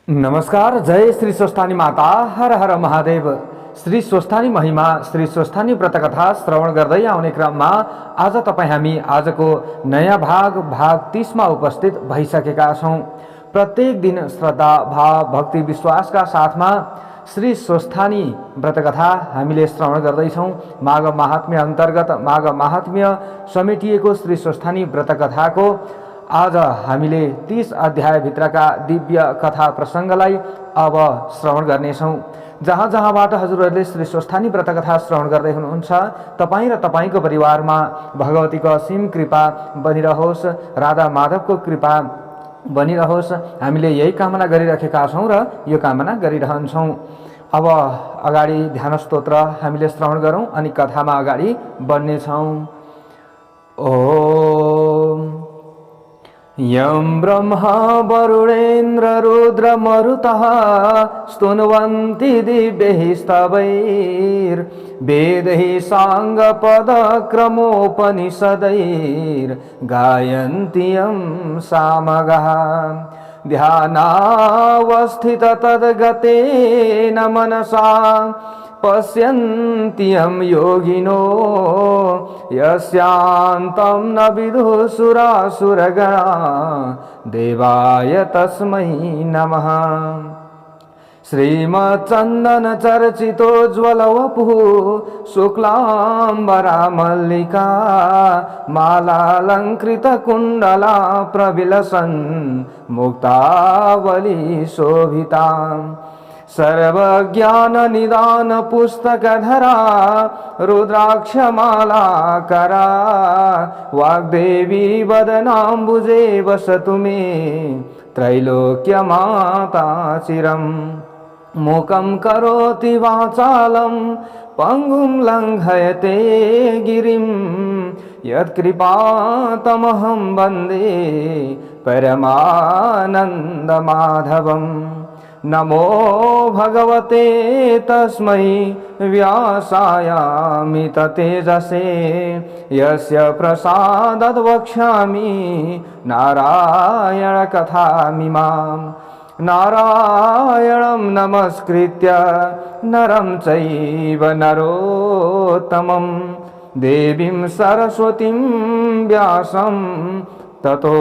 नमस्कार। जय श्री स्वस्थानी माता, हर हर महादेव। श्री स्वस्थानी महिमा, श्री स्वस्थानी व्रतकथा श्रवण गर्दै आउने क्रममा आज हामी आजको नयाँ भाग 30 मा उपस्थित भइसकेका छौं। प्रत्येक दिन श्रद्धा, भाव, भक्ति, विश्वासका साथमा श्री स्वस्थानी व्रतकथा हामीले श्रवण गर्दैछौं। माघ महात्म्य अन्तर्गत माघ महात्म्य समेटिएको श्री स्वस्थानी व्रतकथाको आज हामीले 30 अध्यायभित्रका दिव्य कथा प्रसङ्गलाई अब श्रवण गर्नेछौँ। जहाँ जहाँबाट हजुरहरूले श्री स्वस्थानी व्रतकथा श्रवण गर्दै हुनुहुन्छ, तपाईँ र तपाईँको परिवारमा भगवतीको असीम कृपा बनिरहोस्, राधा माधवको कृपा बनिरहोस्, हामीले यही कामना गरिरहेका छौँ र यो कामना गरिरहन्छौँ। अब अगाडि ध्यान स्तोत्र हामीले श्रवण गरौँ अनि कथामा अगाडि बढ्नेछौँ। ओम यं ब्रह्मा वरुणेन्द्र रुद्र मरुतः स्तुन्वन्ति दिव्यैः स्तवैर्वेदैः साङ्गपदक्रमोपनिषदैर्गायन्ति यं सामगाः। ध्यानावस्थित तद्गतेन मनसा पश्यन्ति यं योगिनो यस्यान्तं न विदुः सुरासुरगणा देवाय तस्मै नमः। श्रीमच्चन्दन चर्चितोज्ज्वलवपुः शुक्लाम्बरा मल्लिका मालालङ्कृतकुण्डला प्रविलसन् मुक्तावली शोभिता। सर्वज्ञाननिदान पुस्तकधरा रुद्राक्षमालाकरा वाग्देवी वदनाम्बुजे वसतु मे त्रैलोक्यमाता चिरम्। मूकं करोति वाचालं पङ्गुं लङ्घयते गिरिं यत्कृपातमहं वन्दे परमानन्दमाधवम्। नमो भगवते तस्मै व्यासायामित तेजसे यस्य प्रसादात् वक्ष्यामि नारायण कथामिमाम्। नारायणं नमस्कृत्य नरं चैव नरोत्तमं देवीं सरस्वतीं व्यासं ततो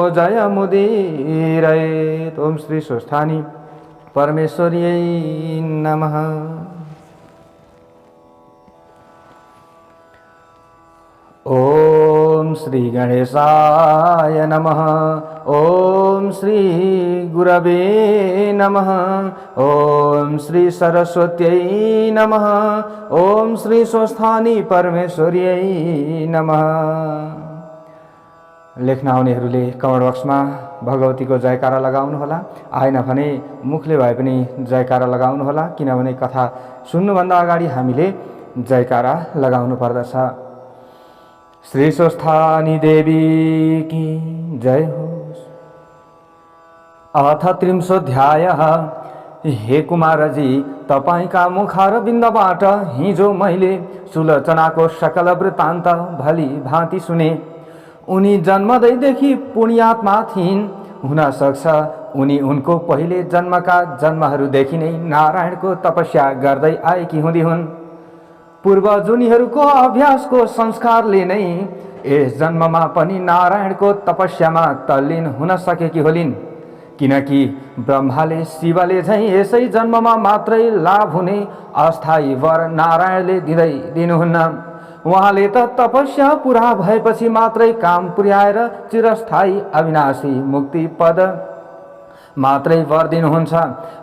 जयमुदीरयेत्। ओम श्री स्वस्थानी परमेश्वर्यै नमः। ओम श्री गणेशाय नमः। ओम श्री गुरवे नमः। ओम श्री सरस्वत्यै नमः। ओम श्री स्वस्थानी परमेश्वर्यै नमः। लेख्न आउनेहरूले कमेन्ट बक्समा भगवतीको जयकारा लगाउनुहोला। आएन भने मुखले भए पनि जयकारा लगाउनुहोला, किनभने कथा सुन्नुभन्दा अगाडि हामीले जयकारा लगाउनु पर्दछ। श्री स्वस्थानी देवी की जय होस्। अथ 30 हे कुमारजी, तपाईका मुखारविन्दबाट हिजो मैले सुलोचनाको सकल वृत्तान्त भली भाँति सुने। उनी जन्मदैदेखि पुण्यात्मा थिइन्। हुन सक्छ उनी उनको पहिले जन्मका जन्महरूदेखि नै नारायणको तपस्या गर्दै आएकी हुँदी हुन्। पूर्वजुनीहरूको अभ्यासको संस्कारले नै यस जन्ममा पनि नारायणको तपस्यामा तल्लीन हुन सकेकी होलिन्। किनकि ब्रह्माले शिवले झैँ यसै जन्ममा मात्रै लाभ हुने अस्थायी वर नारायणले दिनुहुन्न। उहाँले त तपस्या पुरा भएपछि मात्रै काम पुर्याएर चिरस्थायी अविनाशी मुक्ति पद मात्रै वर दिनुहुन्छ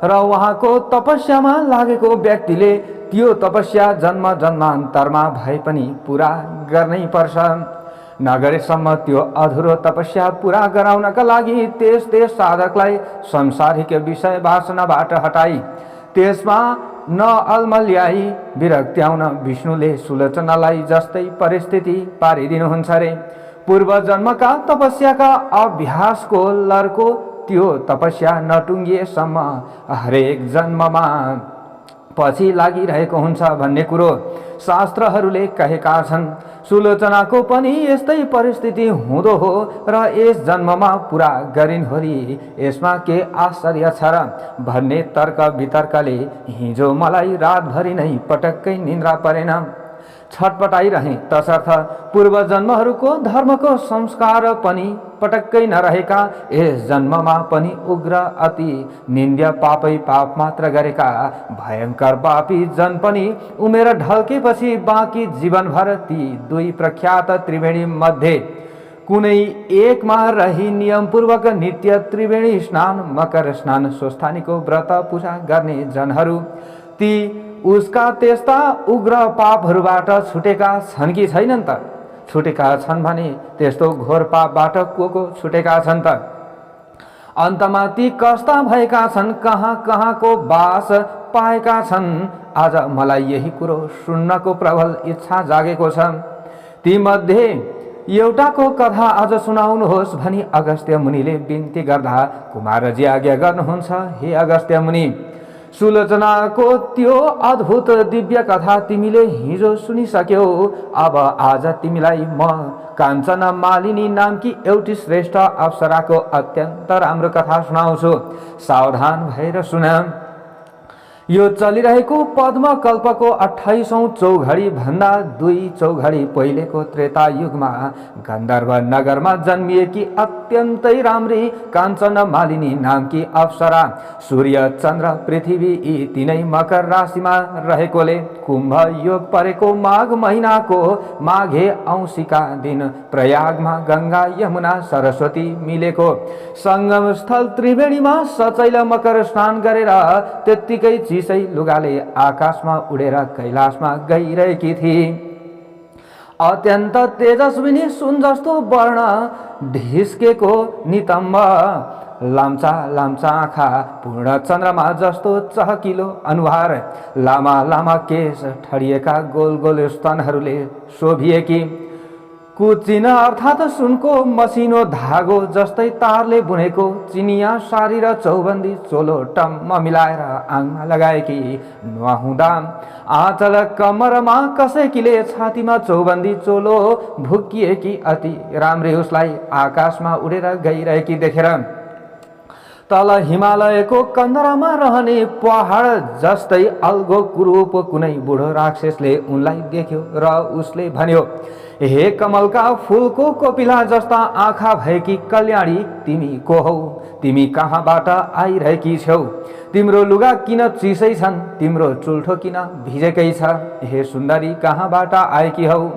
र उहाँको तपस्यामा लागेको व्यक्तिले त्यो तपस्या जन्म जन्मान्तरमा भए पनि पुरा गर्नै पर्छ। नगरेसम्म त्यो अधुरो तपस्या पुरा गराउनका लागि त्यस साधकलाई संसारिक विषय वासनाबाट हटाई त्यसमा न अलमल्याई विरक्त्याउन विष्णुले सुलोचनालाई जस्तै परिस्थिति पारिदिनुहुन्छ रे। पूर्व जन्मका तपस्याका अभ्यासको लर्को त्यो तपस्या नटुङ्गिएसम्म हरेक जन्ममा पछि लागिरहेको हुन्छ भन्ने कुरो शास्त्रहरूले कहेका छन्। सुलोचनाको पनि यस्तै परिस्थिति हुँदो हो र यस जन्ममा पुरा गरिन् होरी, यसमा के आश्चर्य छ र भन्ने तर्क वितर्कले हिजो मलाई रातभरि नै पटक्कै निन्द्रा परेन। छटपटाइरहे, तसर्थ पूर्व जन्महरूको धर्मको संस्कार पनि पटक्कै नरहेका, यस जन्ममा पनि उग्र अति निन्द्य पापै पाप मात्र गरेका भयंकर पापी जन पनि उमेर ढल्केपछि बाँकी जीवनभर ती दुई प्रख्यात त्रिवेणी मध्ये कुनै एकमा रही नियमपूर्वक नित्य त्रिवेणी स्नान, मकर स्नान, स्वस्थानीको व्रत पूजा गर्ने जनहरू ती उसका त्यस्ता उग्र पापहरूबाट छुटेका छन् कि छैनन् त? छुटेका छन् भने त्यस्तो घोर पापबाट को छुटेका छन् त? अन्तमा ती कस्ता भएका छन्, कहाँ कहाँको बास पाएका छन्? आज मलाई यही कुरो सुन्नको प्रबल इच्छा जागेको छ। ती मध्ये एउटाको कथा आज सुनाउनुहोस् भनी अगस्त्य मुनिले बिन्ती गर्दा कुमारजी आज्ञा गर्नुहुन्छ। हे अगस्त्य मुनि, सुलोचनाको त्यो अद्भुत दिव्य कथा तिमीले हिजो सुनिसक्यौ। अब आज तिमीलाई म काञ्चन मालिनी नामकी एउटी श्रेष्ठ अप्सराको अत्यन्त राम्रो कथा सुनाउँछु। सावधान भएर सुन। यो चलिरहेको पद्मकल्पको 28औं चौघडी भन्दा 2 चौघडी पहिलेको त्रेता युगमा गन्धर्व नगरमा जन्मिएकी अत्यन्तै राम्री काञ्चन मालिनी नामकी अप्सरा सूर्य चन्द्र पृथ्वी यी तीनै मकर राशिमा रहेकोले कुम्भ योग परेको माघ महिनाको माघे औँसीका दिन प्रयागमा गंगा यमुना सरस्वती मिलेको संगम स्थल त्रिवेणीमा सचैल मकर स्नान गरेर त्यत्तिकै चिसै लुगाले आकाशमा उडेर कैलाशमा गइरहेकी थिए। अत्यन्त तेजस्विनी सुन जस्तो वर्ण ढिस्केको नितम्ब लाम्चा लाम्चा आँखा, पूर्ण चन्द्रमा जस्तो चहकिलो अनुहार, लामा लामा केश, ठडिएका गोल गोल स्तनहरूले शोभिएकी, कुचिन अर्थात् सुनको मसिनो धागो जस्तै तारले बुनेको चिनिया सारी र चौबन्दी चोलो टम्म मिलाएर आङमा लगाएकी, नुहाउँदा आँचल कमरमा कसैकीले छातीमा चौबन्दी चोलो भुकिएकी अति राम्री उसलाई आकाशमा उडेर गइरहेकी देखेर तल हिमालयको कन्दरामा रहने पहाड जस्तै अल्गो कुरूप कुनै बुढो राक्षसले उनलाई देख्यो र उसले भन्यो, हे कमलका फूलको कोपिला जस्ता आँखा भएकी कल्याणी, तिमी को हौ? तिमी कहाँबाट आइरहेकी छौ? तिम्रो लुगा किन चिसै छन्? तिम्रो चुल्ठो किन भिजेकै छ? हे सुन्दरी, कहाँबाट आएकी हौ?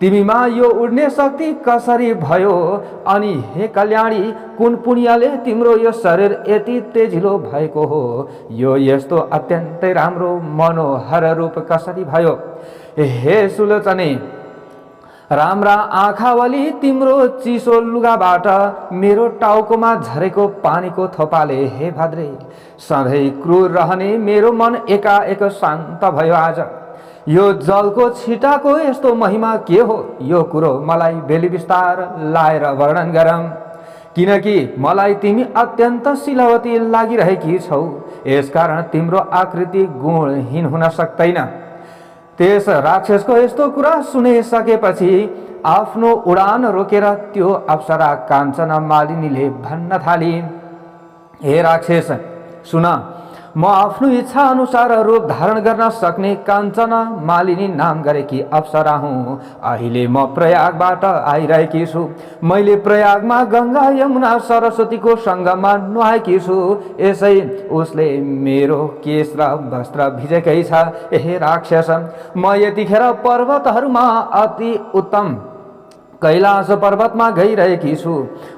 तिमीमा यो उड्ने शक्ति कसरी भयो? अनि हे कल्याणी, कुन पुण्यले तिम्रो यो शरीर यति तेजिलो भएको हो? यो यस्तो अत्यन्तै राम्रो मनोहर रूप कसरी भयो? हे सुलोचने, राम्रा आँखावाली तिम्रो चिसो लुगाबाट मेरो टाउकोमा झरेको पानीको थोपाले हे भद्रे सधैँ क्रूर रहने मेरो मन एकाएक शान्त भयो। आज यो जलको छिटाको यस्तो महिमा के हो? यो कुरो मलाई बेली विस्तार लाएर वर्णन गरौँ, किनकि मलाई तिमी अत्यन्त शीलवती लागिरहेकी छौ। यसकारण तिम्रो आकृति गुणहीन हुन सक्दैन। त्यस राक्षसको यस्तो कुरा सुनिसकेपछि आफ्नो उडान रोकेर त्यो अप्सरा काञ्चन मालिनीले भन्न थाली, हे राक्षस सुन, म आफ्नो इच्छा अनुसार रूप धारण गर्न सक्ने काञ्चन मालिनी नाम गरेकी अप्सरा हुँ। अहिले म प्रयागबाट आइरहेकी छु। मैले प्रयागमा गंगा यमुना सरस्वतीको सङ्गममा नुहाएकी छु। यसै उसले मेरो केश र वस्त्र भिजेकै छ। हे राक्षस, म यतिखेर पर्वतहरूमा अति उत्तम कैलाश पर्वतमा गइरहेकी छु।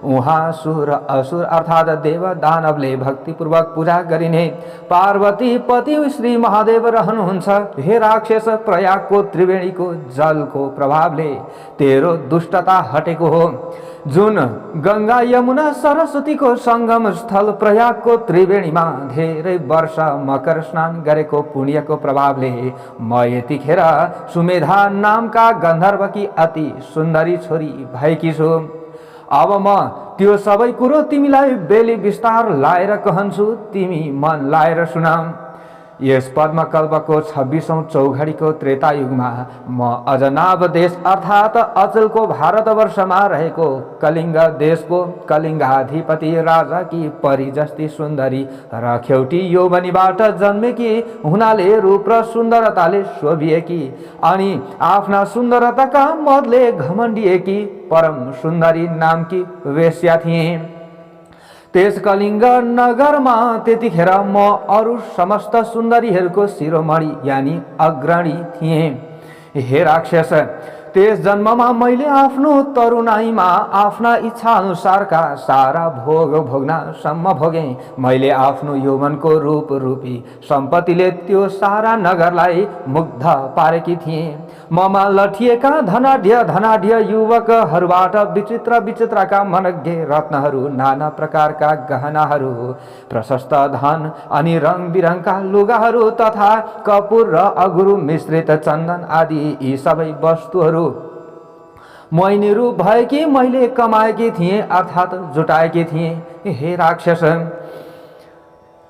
उहाँ सुर असुर अर्थात् देव दानवले भक्तिपूर्वक पूजा गरिने पार्वती पति श्री महादेव रहनुहुन्छ। हे राक्षस, प्रयागको त्रिवेणीको जलको प्रभावले तेरो दुष्टता हटेको हो। जुन गंगा यमुना सरस्वतीको संगम स्थल प्रयागको त्रिवेणीमा धेरै वर्ष मकर स्नान गरेको पुण्यको प्रभावले म यतिखेर सुमेधा नामका गन्धर्वकी अति सुन्दरी छोरी भएकी छु। अब म त्यो सबै कुरो तिमीलाई बेली विस्तार लाएर कहन्छु, तिमी मन लाएर सुन। यस पद्मकल्पको 26औं चौघडीको त्रेतायुगमा म अजनाब देश अर्थात् अचलको भारतवर्षमा रहेको कलिङ्ग देशको कलिङ्गाधिपति राजाकी परी जस्ती सुन्दरी र खेउटी यौवनीबाट जन्मेकी हुनाले रूप र सुन्दरताले शोभिएकी अनि आफ्ना सुन्दरताका मदले घमण्डिएकी परम सुन्दरी नामकी वेश्या थिए। त्यस कलिङ्ग नगरमा त्यतिखेर म अरू समस्त सुन्दरीहरूको शिरोमणि यानि अग्रणी थिएँ। हे राक्षस, त्यस जन्ममा मैले आफ्नो तरुणाईमा आफ्ना इच्छा अनुसारका सारा भोग भोग्न सम्म भोगेँ। मैले आफ्नो यौवनको रूप रूपी सम्पत्तिले त्यो सारा नगरलाई मुग्ध पारेकी थिएँ। ममा लठिएका धनाढ्य युवकहरूबाट विचित्र विचित्रका मनज्ञ रत्नहरू, नाना प्रकारका गहनाहरू, प्रशस्त धन अनि रङ बिरङका लुगाहरू तथा कपुर र अगुरु मिश्रित चन्दन आदि यी सबै वस्तुहरू मैनीरू भएकी मैले कमाएकी थिएँ अर्थात् जुटाएकी थिएँ। हे राक्षस,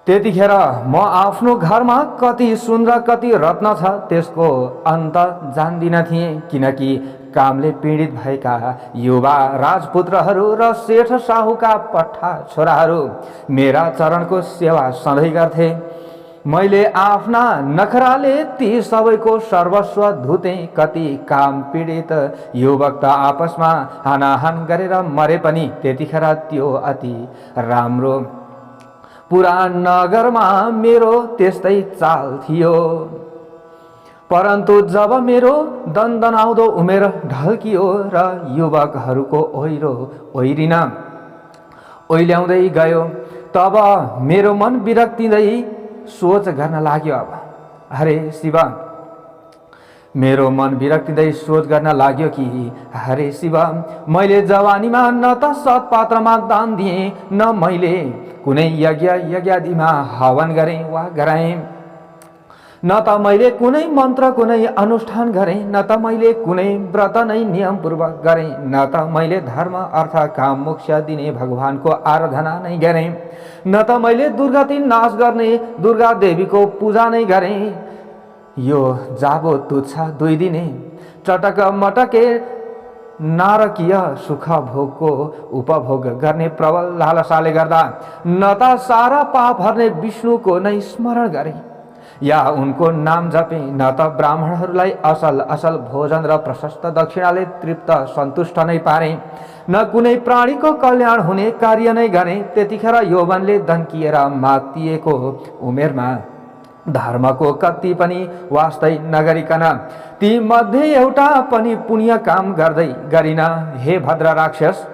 त्यतिखेर म आफ्नो घरमा कति सुन र कति रत्न छ त्यसको अन्त जान्दिन थिएँ, किनकि कामले पीडित भएका युवा राजपुत्रहरू र सेठ साहुका पट्टा छोराहरू मेरा चरणको सेवा सधैँ गर्थे। मैले आफ्ना नखराले ती सबैको सर्वस्व धुतेँ। कति काम पीडित युवक त आपसमा हानाहान गरेर मरे पनि त्यतिखेर त्यो अति राम्रो पुरा नगरमा मेरो त्यस्तै चाल थियो। परन्तु जब मेरो दन्दनाउँदो उमेर ढल्कियो र युवकहरूको ओइरिन ओइल्याउँदै गयो, तब मेरो मन विरक्तिँदै सोच गर्न लाग्यो। अब हरे शिव, मेरो मन विरक्तिँदै सोच गर्न लाग्यो कि हरे शिव, मैले जवानीमा न त सत्पात्रमा दान दिएँ, न मैले कुनै यज्ञादिमा हवन गरेँ वा गराएँ, न त मैले कुनै मन्त्र कुनै अनुष्ठान गरेँ, न त मैले कुनै व्रत नै नियमपूर्वक गरेँ, न त मैले धर्म अर्थ काम मोक्ष दिने भगवानको आराधना नै गरेँ, न त मैले दुर्गति नाश गर्ने दुर्गा देवीको पूजा नै गरेँ। यो जाबो तुच्छ 2 दिने चटक मटके नारकीय सुख भोगको उपभोग गर्ने प्रबल लालसाले गर्दा न त सारा पाप हर्ने विष्णुको नै स्मरण गरेँ या उनको नाम जपे, न त ब्राह्मणहरूलाई असल भोजन र प्रशस्त दक्षिणाले तृप्त सन्तुष्ट नै पारे, न कुनै प्राणीको कल्याण हुने कार्य नै गरे। त्यतिखेर यौवनले दन्किएर मातिएको उमेरमा धर्मको कति पनि वास्तै नगरिकन ती मध्ये एउटा पनि पुण्य काम गर्दै गरिन। हे भद्र राक्षस,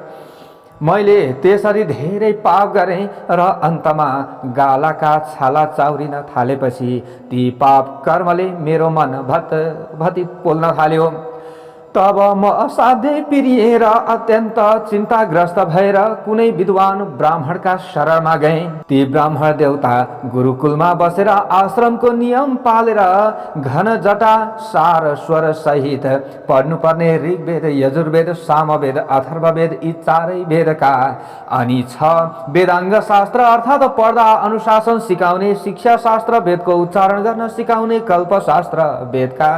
मैले त्यसरी धेरै पाप गरेँ र अन्तमा गालाका छाला चाउरिन थालेपछि ती पाप कर्मले मेरो मन भति पोल्न थाल्यो। तब म असाध्यै पिरिएर अत्यन्त चिन्ताग्रस्त भएर कुनै विद्वान ब्राह्मणका शरणमा गएँ। ती ब्राह्मण देवता गुरुकुलमा बसेर आश्रमको नियम पालेर घन जटा सार स्वर सहित पढ्नुपर्ने ऋग्वेद, यजुर्वेद, सामवेद, अथर्ववेद यी 4 वेदका अनि 6 वेदाङ्ग शास्त्र अर्थात् पढ्दा अनुशासन सिकाउने शिक्षा शास्त्र, वेदको उच्चारण गर्न सिकाउने कल्पशास्त्र, वेदका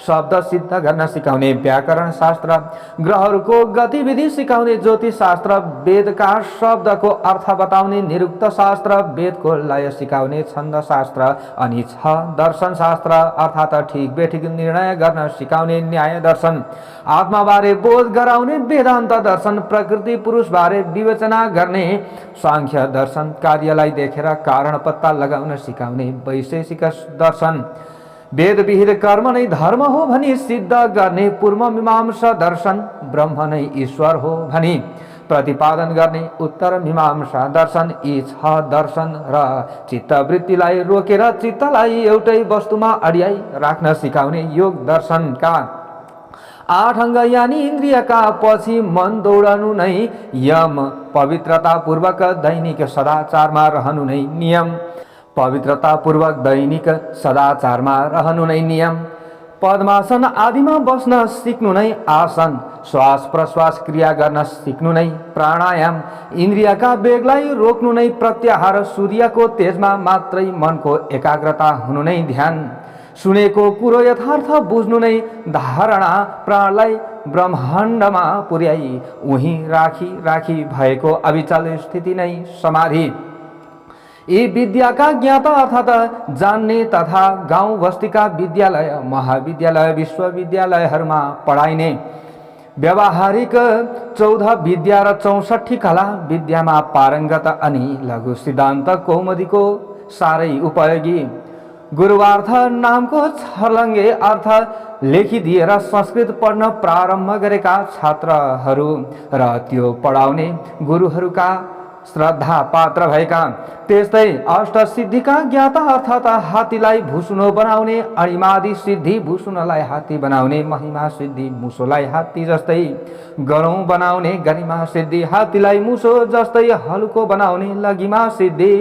शब्द सिद्ध गर्न सिकाउने व्याकरण शास्त्र, ग्रहहरूको गतिविधि सिकाउने ज्योतिष शास्त्र, वेदका शब्दको अर्थ बताउने निरुक्त शास्त्र, वेदको लय सिकाउने छन्द शास्त्र अनि 6 दर्शन शास्त्र अर्थात् ठिक बेठिक निर्णय गर्न सिकाउने न्याय दर्शन, आत्माबारे बोध गराउने वेदान्त दर्शन, प्रकृति पुरुषबारे विवेचना गर्ने सांख्य दर्शन, कार्यलाई देखेर कारण पत्ता लगाउन सिकाउने वैशेषिक दर्शन, वेद विहित कर्म नै धर्म हो भनी सिद्ध गर्ने पूर्व मीमांसा दर्शन, ब्रह्म नै ईश्वर हो भनी प्रतिपादन गर्ने उत्तर मीमांसा दर्शन, यी 6 दर्शन र चित्तवृत्तिलाई रोकेर चित्तलाई एउटै वस्तुमा अड्याई राख्न सिकाउने योग दर्शनका 8 अङ्ग यानी इन्द्रियका पछि मन दौडनु नै यम, पवित्रतापूर्वक दैनिक सदाचारमा रहनु नै नियम, पवित्रतापूर्वक दैनिक सदाचारमा रहनु नै नियम, पद्मासन आदिमा बस्न सिक्नु नै आसन, श्वास प्रश्वास क्रिया गर्न सिक्नु नै प्राणायाम, इन्द्रियका वेगलाई रोक्नु नै प्रत्याहार, सूर्यको तेजमा मात्रै मनको एकाग्रता हुनु नै ध्यान, सुनेको कुरो यथार्थ बुझ्नु नै धारणा, प्राणलाई ब्रह्माण्डमा पुर्याई उही राखी राखी भएको अविचल स्थिति नै समाधि। यी विद्याका ज्ञाता अर्थात् जान्ने तथा गाउँ बस्तीका विद्यालय महाविद्यालय विश्वविद्यालयहरूमा पढाइने व्यावहारिक 14 विद्या र 64 कला विद्यामा पारङ्गत अनि लघु सिद्धान्त कौमुदीको साह्रै उपयोगी गुरुवार्थ नामको छर्लङ्गे अर्थ लेखिदिएर संस्कृत पढ्न प्रारम्भ गरेका छात्रहरू र त्यो पढाउने गुरुहरूका श्रद्धा पात्र भएका, त्यस्तै अष्ट सिद्धिका ज्ञाता अर्थात् हात्तीलाई भुसुनो बनाउने, अणिमादि सिद्धि भुसुनोलाई हात्ती बनाउने, महिमा सिद्धि मुसोलाई हात्ती जस्तै गरौँ बनाउने, गरिमा सिद्धि हात्तीलाई मुसो जस्तै हलुको बनाउने, लगिमा सिद्धि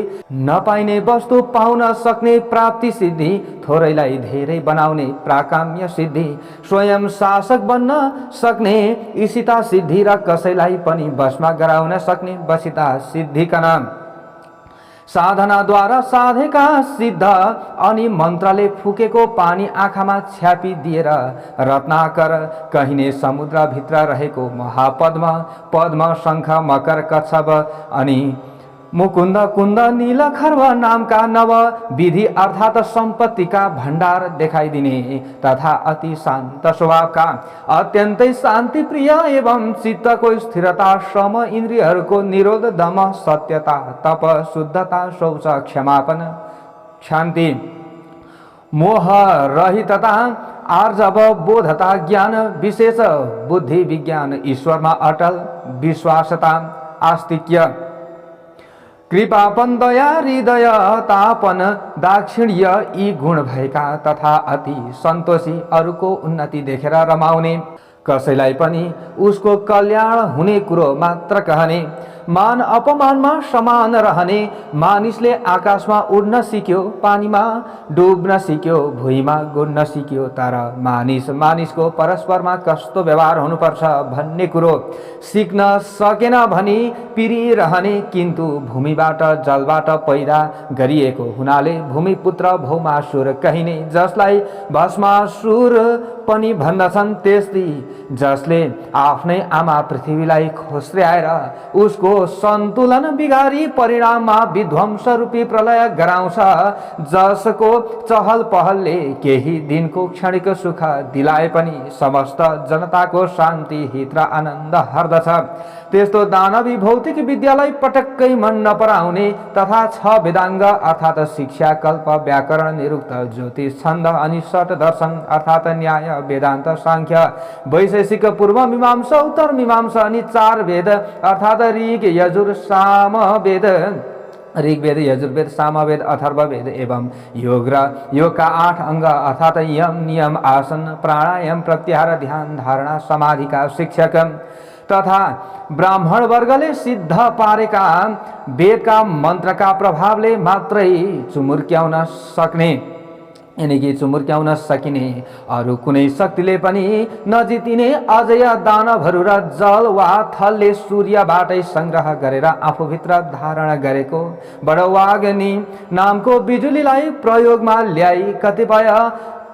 नपाइने वस्तु पाउन सक्ने, प्राप्ति सिद्धि थोरैलाई धेरै बनाउने, प्राकाम्य सिद्धि स्वयं शासक बन्न सक्ने, ईशिता सिद्धि र कसैलाई पनि वशमा गराउन सक्ने वशिता सिद्धिका नाम। साधनाद्वारा साधेका सिद्ध अनि मन्त्रले फुकेको पानी आँखामा छ्यापिदिएर रत्नाकर कहिने समुद्रभित्र रहेको महापद्म, पद्म, शङ्ख, मकर, कच्छप अनि मुकुन्द, कुन्द, नीलखर्व नामका नव विधि अर्थात् सम्पत्तिका भण्डार देखाइदिने तथा अति शान्त स्वभावका, अत्यन्तै शान्तिप्रिय एवं चित्तको स्थिरता, श्रम, इन्द्रियहरूको निरोध, दम, सत्यता, तप, शुद्धता, शौच, क्षमापन, शान्ति, मोह रहितता, आर्जव, बोधता, ज्ञान, विशेष बुद्धि, विज्ञान, ईश्वरमा अटल विश्वासता, आस्तिक्य, कृपापन, दया, हृदय तापन, दाक्षिण्य यी गुण भएका तथा अति सन्तोषी, अरूको उन्नति देखेर रमाउने, कसैलाई पनि उसको कल्याण हुने कुरो मात्र कहने, मान अपमानमा समान रहने, मानिसले आकाशमा उड्न सिक्यो, पानीमा डुब्न सिक्यो, भुइँमा गुड्न सिक्यो, तर मानिसको परस्परमा कस्तो व्यवहार हुनुपर्छ भन्ने कुरो सिक्न सकेन भनी पिरिरहने, किन्तु भूमिबाट जलबाट पैदा गरिएको हुनाले भूमिपुत्र भौमासुर कहिने, जसलाई भस्मासुर पनि भन्दछन्, त्यस्तै जसले आफ्नै आमा पृथ्वीलाई खोस्र्याएर उसको सन्तुलन बिगारी परिणाममा विध्वंस रूपी प्रलय गराउँछ, जसको चहल पहलले केही दिनको क्षणिक सुख दिलाए पनि समस्त जनताको शान्ति, हित र आनन्द हर्दछ, त्यस्तो दानवी भौतिक विद्यालाई पटक्कै मन नपराउने तथा 6 वेदाङ्ग अर्थात् शिक्षा, कल्प, व्याकरण, निरुक्त, ज्योतिष, छन्द अनि षट दर्शन अर्थात् न्याय, वेदान्त, सांख्य, वैशेषिक, पूर्व मीमांसा, उत्तर मीमांसा अनि 4 वेद अर्थात् ऋग, यजुर, साम वेद, ऋग्वेद, यजुर्वेद, सामवेद, अथर्ववेद एवं योग र योगका 8 अङ्ग अर्थात् यम, नियम, आसन, प्राणायाम, प्रत्याहार, ध्यान, धारणा, समाधिका शिक्षक तथा ब्राह्मण वर्गले सिद्ध पारेका वेदका मन्त्रका प्रभावले मात्रै चुमुर्क्याउन सक्ने, यानी कि चुमुर्क्याउन सकिने, अरू कुनै शक्तिले पनि नजितिने अजय दानवहरू र जल वा थलले सूर्यबाटै सङ्ग्रह गरेर आफूभित्र धारण गरेको बडवाग्नि नामको बिजुलीलाई प्रयोगमा ल्याई कतिपय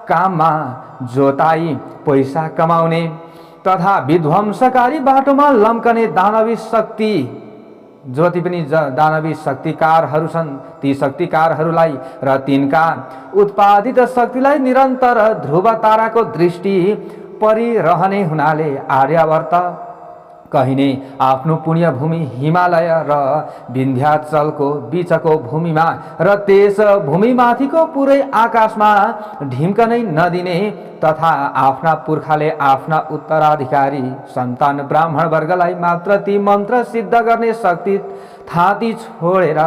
काममा जोताई पैसा कमाउने तथा विध्वंसकारी बाटोमा लम्कने दानवी शक्ति, जति पनि दानवी शक्तिकारहरू छन् ती शक्तिकारहरूलाई र तिनका उत्पादित शक्तिलाई निरन्तर ध्रुव ताराको दृष्टि परिरहने हुनाले आर्यावर्त कहिने आफ्नो पुण्य भूमि हिमालय र विन्ध्याचलको बीचको भूमिमा र त्यस भूमिमाथिको पुरै आकाशमा ढिम्कनै नदिने तथा आफ्ना पुर्खाले आफ्ना उत्तराधिकारी सन्तान ब्राह्मण वर्गलाई मात्र ती मन्त्र सिद्ध गर्ने शक्ति थाती छोडेर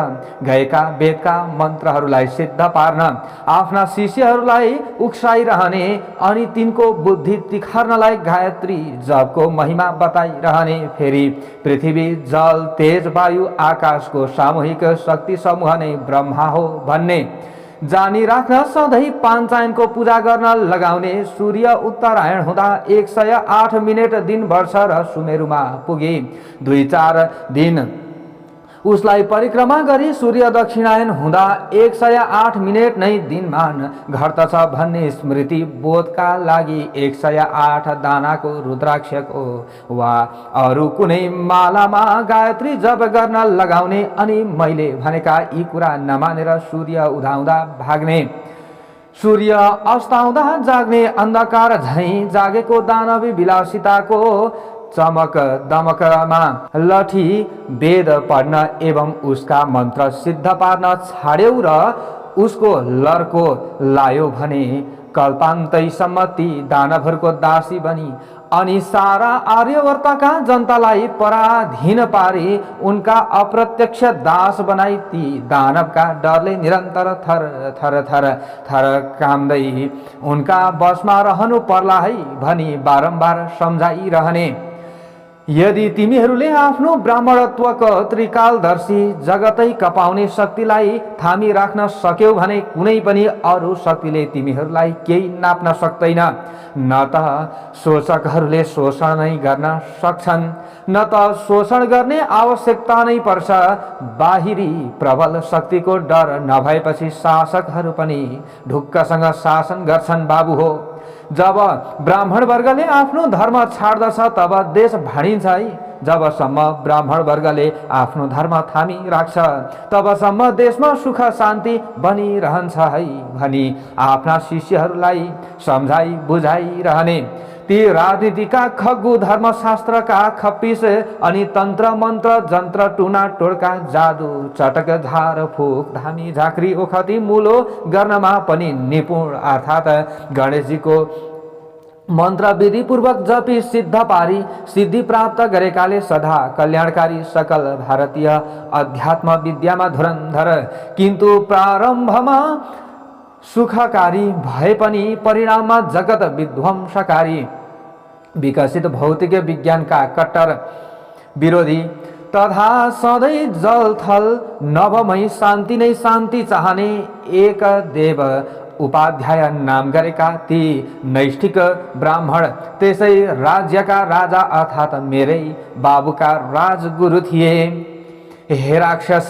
गएका वेदका मन्त्रहरूलाई सिद्ध पार्न आफ्ना शिष्यहरूलाई उक्साइरहने अनि तिनको बुद्धि तिखार्नलाई गायत्री जपको महिमा बताइरहने, फेरि पृथ्वी, जल, तेज, वायु, आकाशको सामूहिक शक्ति समूह नै ब्रह्मा हो भन्ने, जानी राख्न सधैँ पाञ्चायनको पूजा गर्न लगाउने सूर्य उत्तरायण हुँदा 108 मिनेट दिन वर्ष र सुमेरुमा पुगे। 2-4 दिन उसलाई परिक्रमा गरी सूर्य दक्षिणायन हुँदा 108 मिनेट नै दिनमान घट्दछ भन्ने स्मृति बोधका लागि 108 दानाको रुद्राक्षको वा अरू कुनै मालामा गायत्री जप गर्न लगाउने। अनि मैले भनेका यी कुरा नमानेर सूर्य उदाउँदा भाग्ने, सूर्य अस्ताउँदा जाग्ने, अन्धकार झैँ जागेको दानवी विलासिताको चमक दमकमा लठी वेद पढ्न एवं उसका मन्त्र सिद्ध पार्न छाड्यौ र उसको लर्को लायो भने कल्पान्तैसम्म ती दानवहरूको दासी बनी अनि सारा आर्यवर्तका जनतालाई पराधीन पारी उनका अप्रत्यक्ष दास बनाई। ती दानवका डरले निरन्तर थर थर थर थर काम्दै उनका बसमा रहनु पर्ला है भनी बारम्बार सम्झाइरहने। यदि तिमीहरूले आफ्नो ब्राह्मणत्वको त्रिकालदर्शी जगतै कपाउने शक्तिलाई थामी राख्न सक्यौ भने कुनै पनि अरू शक्तिले तिमीहरूलाई केही नाप्न सक्दैन। न त शोषकहरूले शोषण नै गर्न सक्छन्, न त शोषण गर्ने आवश्यकता नै पर्छ। बाहिरी प्रबल शक्तिको डर नभएपछि शासकहरू पनि ढुक्कसँग शासन गर्छन् बाबु हो। जब ब्राह्मण वर्गले आफ्नो धर्म छाड्दछ तब देश भाँडिन्छ है। जबसम्म ब्राह्मण वर्गले आफ्नो धर्म थामी राख्छ तबसम्म देशमा सुख शान्ति बनिरहन्छ है भनी आफ्ना शिष्यहरूलाई सम्झाइ बुझाइरहने। ती राजनीतिका खग्गु, धर्मशास्त्रका खप्पिस अनि तन्त्र मन्त्र जन्त्र टुना टोड्का जादु चटक झार फुक धामी झाँक्री ओखती मुलो गर्नमा पनि निपुण अर्थात् गणेशजीको मन्त्र विधिपूर्वक जपी सिद्ध पारी सिद्धि प्राप्त गरेकाले सदा कल्याणकारी सकल भारतीय अध्यात्म विद्यामा धुरन्धर किन्तु प्रारम्भमा सुखकारी भए पनि परिणाममा जगत विध्वंसकारी विकसित भौतिक विज्ञानका कट्टर विरोधी तथा सधैँ जलथल नभमै शान्ति नै शान्ति चाहने एक देव उपाध्याय नाम गरेका ती नैष्ठिक ब्राह्मण त्यसै राज्यका राजा अर्थात् मेरै बाबुका राजगुरु थिए। हे राक्षस,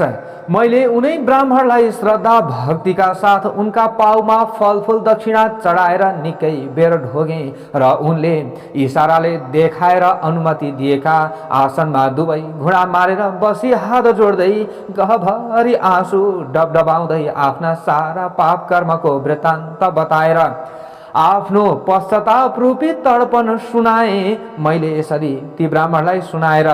मैले उनै ब्राह्मणलाई श्रद्धा भक्तिका साथ उनका पाउमा फलफुल दक्षिणा चढाएर निकै बेर ढोगे र उनले इसाराले देखाएर अनुमति दिएका आसनमा दुवै घुँडा मारेर बसी हात जोड्दै गहभरि आँसु डबडबाउँदै आफ्ना सारा पाप कर्मको वृत्तान्त बताएर आफ्नो पश्चाताप रूपी तडपन सुनाए। मैले यसरी ती ब्राह्मणलाई सुनाएर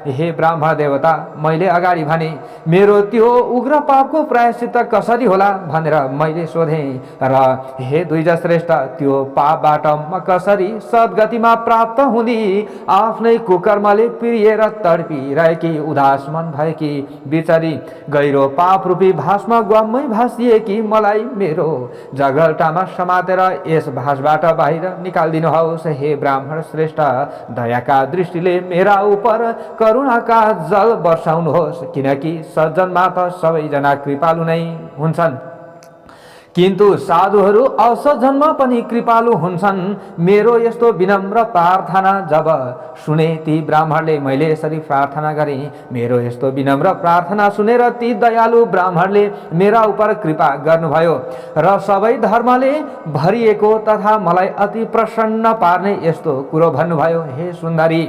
हे ब्राह्मण देवता, मैले अगाडि भने मेरो त्यो उग्र पापको प्रायश्चित्त कसरी होला भनेर मैले सोधेँ र हे द्विजश्रेष्ठ, त्यो पापबाट म कसरी सद्गतिमा प्राप्त हुँदी आफ्नै कुकर्मले पिरिएर तडपिरहेकी उदास मन भएकी बिचरी गहिरो पाप रूपी भासमा ग्वाममै भासिएकी मलाई मेरो जगल्टामा समातेर यस भासबाट बाहिर निकालिदिनुहोस्। हे ब्राह्मण श्रेष्ठ, दयाका दृष्टिले मेरा उपर करुणाका जल वर्षाउनुहोस्, किनकि सज्जनमा त सबैजना कृपालु नै हुन्छन् किन्तु साधुहरू असज्जनमा पनि कृपालु हुन्छन्। मेरो यस्तो विनम्र प्रार्थना जब सुने ती ब्राह्मणले, मैले यसरी प्रार्थना गरेँ, मेरो यस्तो विनम्र प्रार्थना सुनेर ती दयालु ब्राह्मणले मेरा उपर कृपा गर्नुभयो र सबै धर्मले भरिएको तथा मलाई अति प्रसन्न पार्ने यस्तो कुरो भन्नुभयो। हे सुन्दरी,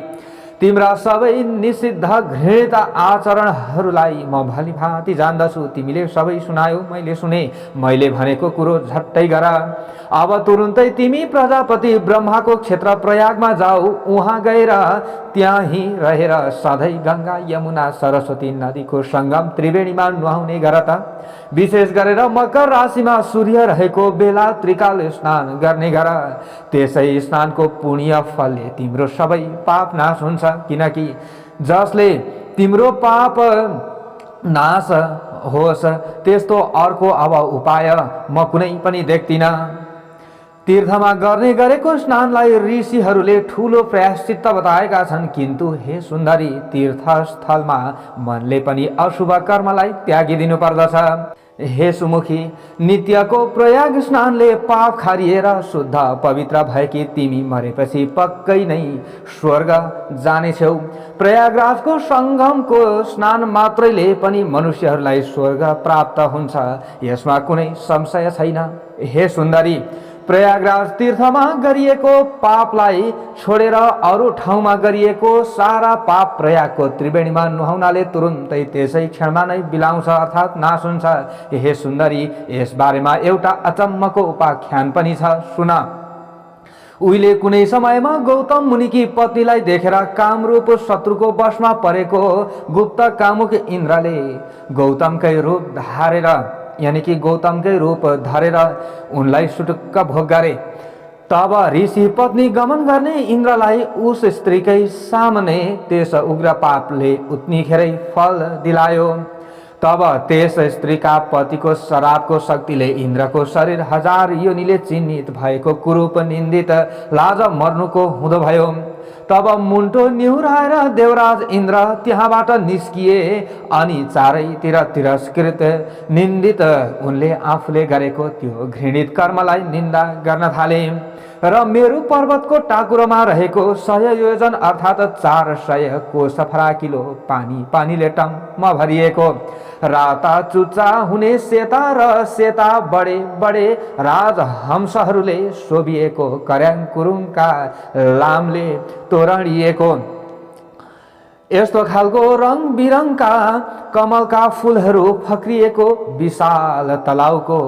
तिम्रा सबै निषिद्ध घृणित आचरणहरूलाई म भलीभाँति जान्दछु। तिमीले सबै सुनायौ, मैले सुने। मैले भनेको कुरो झट्टै गर। अब तुरुन्तै तिमी प्रजापति ब्रह्माको क्षेत्र प्रयागमा जाऊ। उहाँ गएर त्यहीँ रहेर सधैँ गङ्गा यमुना सरस्वती नदीको सङ्गम त्रिवेणीमा नुहाउने गर त। विशेष गरेर मकर राशिमा सूर्य रहेको बेला त्रिकाल स्नान गर्ने गर। त्यसै स्नानको पुण्य फलले तिम्रो सबै पाप नाश हुन्छ, किनकि जसले तिम्रो पाप नाश होस् त्यस्तो अर्को अब उपाय म कुनै पनि देख्दिनँ। तीर्थमा गर्ने गरेको स्नानलाई ऋषिहरूले ठुलो प्रायश्चित्त बताएका छन्, किन्तु हे सुन्दरी, तीर्थस्थलमा मनले पनि अशुभ कर्मलाई त्यागिदिनु पर्दछ। हे सुमुखी, नित्यको प्रयाग स्नानले पाप खारिएर शुद्ध पवित्र भएकी तिमी मरेपछि पक्कै नै स्वर्ग जानेछौ। प्रयागराजको सङ्गमको स्नान मात्रैले पनि मनुष्यहरूलाई स्वर्ग प्राप्त हुन्छ, यसमा कुनै संशय छैन। हे सुन्दरी, प्रयागराज तीर्थमा गरिएको पापलाई छोडेर अरू ठाउँमा गरिएको सारा पाप प्रयागको त्रिवेणीमा नुहाउनाले तुरुन्तै त्यसै क्षणमा नै बिलाउँछ अर्थात् नाश हुन्छ। हे सुन्दरी, यस बारेमा एउटा अचम्मको उपाख्यान पनि छ, सुन। उहिले कुनै समयमा गौतम मुनिकी पत्नीलाई देखेर कामरूप शत्रुको वशमा परेको गुप्त कामुक इन्द्रले गौतमकै रूप धारेर यानी कि गौतमकै रूप धरेर उनलाई सुटुक्क भोग गरे। तब ऋषि पत्नी गमन गर्ने इन्द्रलाई उस स्त्रीकै सामने त्यस उग्र पापले उत्निखेरै फल दिलायो। तब त्यस स्त्रीका पतिको शराबको शक्तिले इन्द्रको शरीर 1000 योनिले चिन्हित भएको कुरूप निन्दित लाज मर्नुको हुँदो भयो। तब मुन्टो निहुराएर देवराज इन्द्र त्यहाँबाट निस्किए अनि चारैतिर तिरस्कृत निन्दित उनले आफूले गरेको त्यो घृणित कर्मलाई निन्दा गर्न थाले र मेरु पर्वतको टाकुरोमा रहेको 100 योजन अर्थात् 400 कोस फराकिलो पानीले टम्म भरिएको राता चुच्चा हुने सेता र सेता बडे बडे राजहंसहरूले शोभिएको कर्याङ कुरुङका लामले तोरणिएको यस्तो खालको रङ बिरङका कमलका फुलहरू फक्रिएको विशाल तलाउको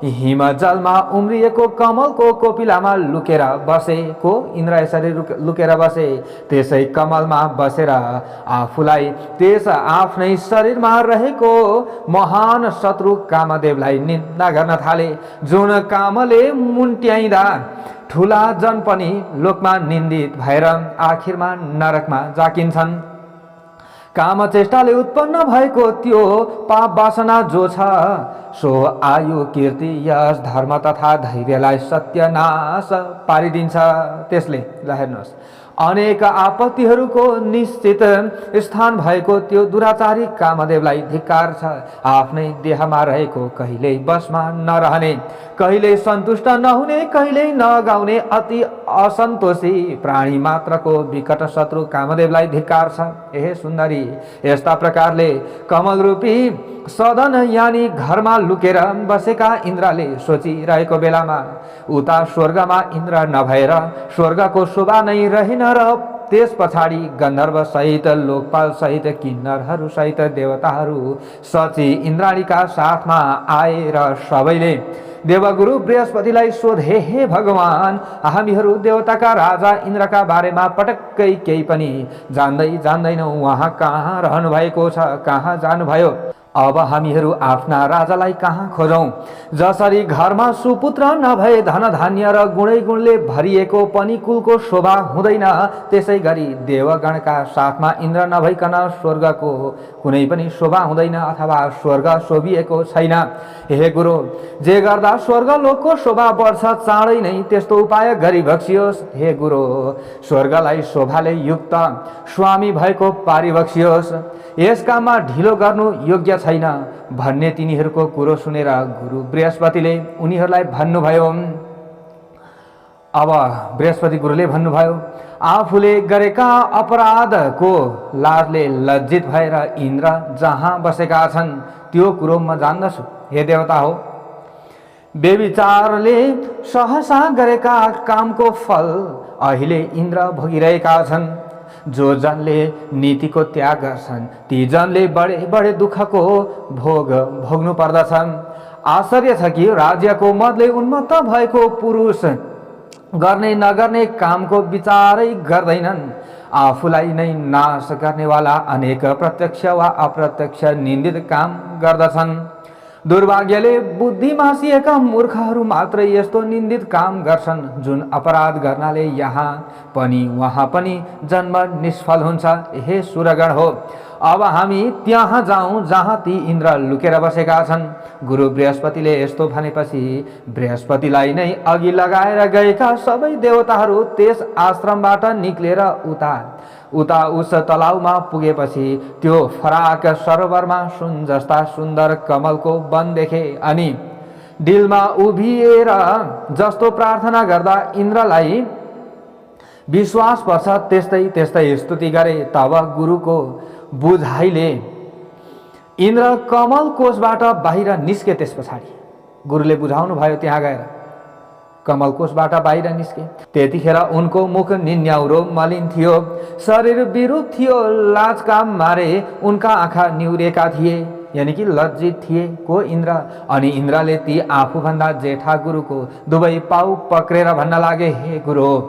हिमजलमा उम्रिएको कमलको कोपिलामा लुकेर बसेको इन्द्र यसरी लुकेर बसे। त्यसै कमलमा बसेर आफूलाई त्यस आफ्नै शरीरमा रहेको महान शत्रु कामदेवलाई निन्दा गर्न थाले। जुन कामले मुन्ट्याइँदा ठुला जन पनि लोकमा निन्दित भएर आखिरमा नरकमा जाकिन्छन्। काम चेष्टाले उत्पन्न भएको त्यो पाप वासना जो छ सो आयु कीर्ति यश धर्म तथा धैर्यलाई सत्यनाश पारिदिन्छ। त्यसले ल हेर्नुहोस्, अनेक आपत्तिहरूको निश्चित स्थान भएको त्यो दुराचारी कामदेवलाई धिक्कार छ। आफ्नै देहमा रहेको कहिल्यै बसमा नरहने, कहिल्यै सन्तुष्ट नहुने, कहिल्यै नगाउने अति असन्तोषी प्राणी मात्रको विकट शत्रु कामदेवलाई धिक्कार छ। हे सुन्दरी, यस्ता प्रकारले कमलरूपी सदन यानी घरमा लुकेर बसेका इन्द्रले सोचिरहेको बेलामा उता स्वर्गमा इन्द्र नभएर स्वर्गको शोभा नै रहेन र त्यस पछाडि गन्धर्व सहित लोकपाल सहित किन्नरहरू सहित देवताहरू सची इन्द्राणीका साथमा आए र सबैले देवगुरु बृहस्पतिलाई सोधे, हे भगवान, हामीहरू देवताका राजा इन्द्रका बारेमा पटक्कै केही पनि जान्दैनौँ। उहाँ कहाँ रहनु भएको छ, कहाँ जानुभयो? अब हामीहरू आफ्ना राजालाई कहाँ खोजौं? जसरी घरमा सुपुत्र नभए धन धान्य र गुणै गुणले भरिएको पनि कुलको शोभा हुँदैन, त्यसै गरी देवगणका साथमा इन्द्र नभइकन स्वर्गको कुनै पनि शोभा हुँदैन अथवा स्वर्ग शोभिएको छैन। हे गुरु, जे गर्दा स्वर्गलोकको शोभा बढ्छ चाँडै नै त्यस्तो उपाय गरी बक्सियोस्। हे गुरु, स्वर्गलाई शोभाले युक्त स्वामी भएको पारिबक्सियोस्। यस काममा ढिलो गर्नु योग्य छैन भन्ने तिनीहरूको कुरो सुनेर गुरु बृहस्पतिले उनीहरूलाई भन्नुभयो। अब बृहस्पति गुरुले भन्नुभयो, आफूले गरेका अपराधको लाजले लज्जित भएर इन्द्र जहाँ बसेका छन् त्यो कुरो म जान्दछु। हे देवता हो, बेविचारले सहसा गरेका कामको फल अहिले इन्द्र भोगिरहेका छन्। जो जनले नीतिको त्याग गर्छन् ती जनले बडे बडे दुःखको भोग्नु पर्दछन्। आश्चर्य छ कि राज्यको मदले उन्मत्त भएको पुरुष गर्ने नगर्ने कामको विचारै गर्दैनन्। आफूलाई नै नाश गर्नेवाला अनेक प्रत्यक्ष वा अप्रत्यक्ष निन्दित काम गर्दछन्। दुर्भाग्यले बुद्धि मासिएका मूर्खहरू मात्र यस्तो निन्दित काम गर्छन् जुन अपराध गर्नाले यहाँ पनि वहाँ पनि जन्म निष्फल हुन्छ। हे सुरगण हो, अब हामी त्यहाँ जाउँ जहाँ ती इन्द्र लुकेर बसेका छन्। गुरु बृहस्पतिले यस्तो भनेपछि बृहस्पतिलाई नै अघि लगाएर गएका सबै देवताहरू त्यस आश्रमबाट निक्लेर उता उस तलाउमा पुगेपछि त्यो फराक सरोवरमा सुन जस्ता सुन्दर कमलको वन देखे अनि दिलमा उभिएर जस्तो प्रार्थना गर्दा इन्द्रलाई विश्वास पर्छ त्यस्तै स्तुति गरे। तब गुरुको बुझाइले इन्द्र कमल कोषबाट बाहिर निस्के। त्यस पछाडि गुरुले बुझाउनु भयो, त्यहाँ गएर कमल कोषबाट बाहिर निस्के। त्यतिखेर उनको मुख निन्याउरो मलिन थियो, शरीर विरूप थियो, लाजका मारे उनका आँखा निहुरेका थिए, यानी कि लज्जित थिए को इन्द्र। अनि इन्द्रले ती आफूभन्दा जेठा गुरुको दुवै पाउ पक्रेर भन्न लागे, हे गुरु,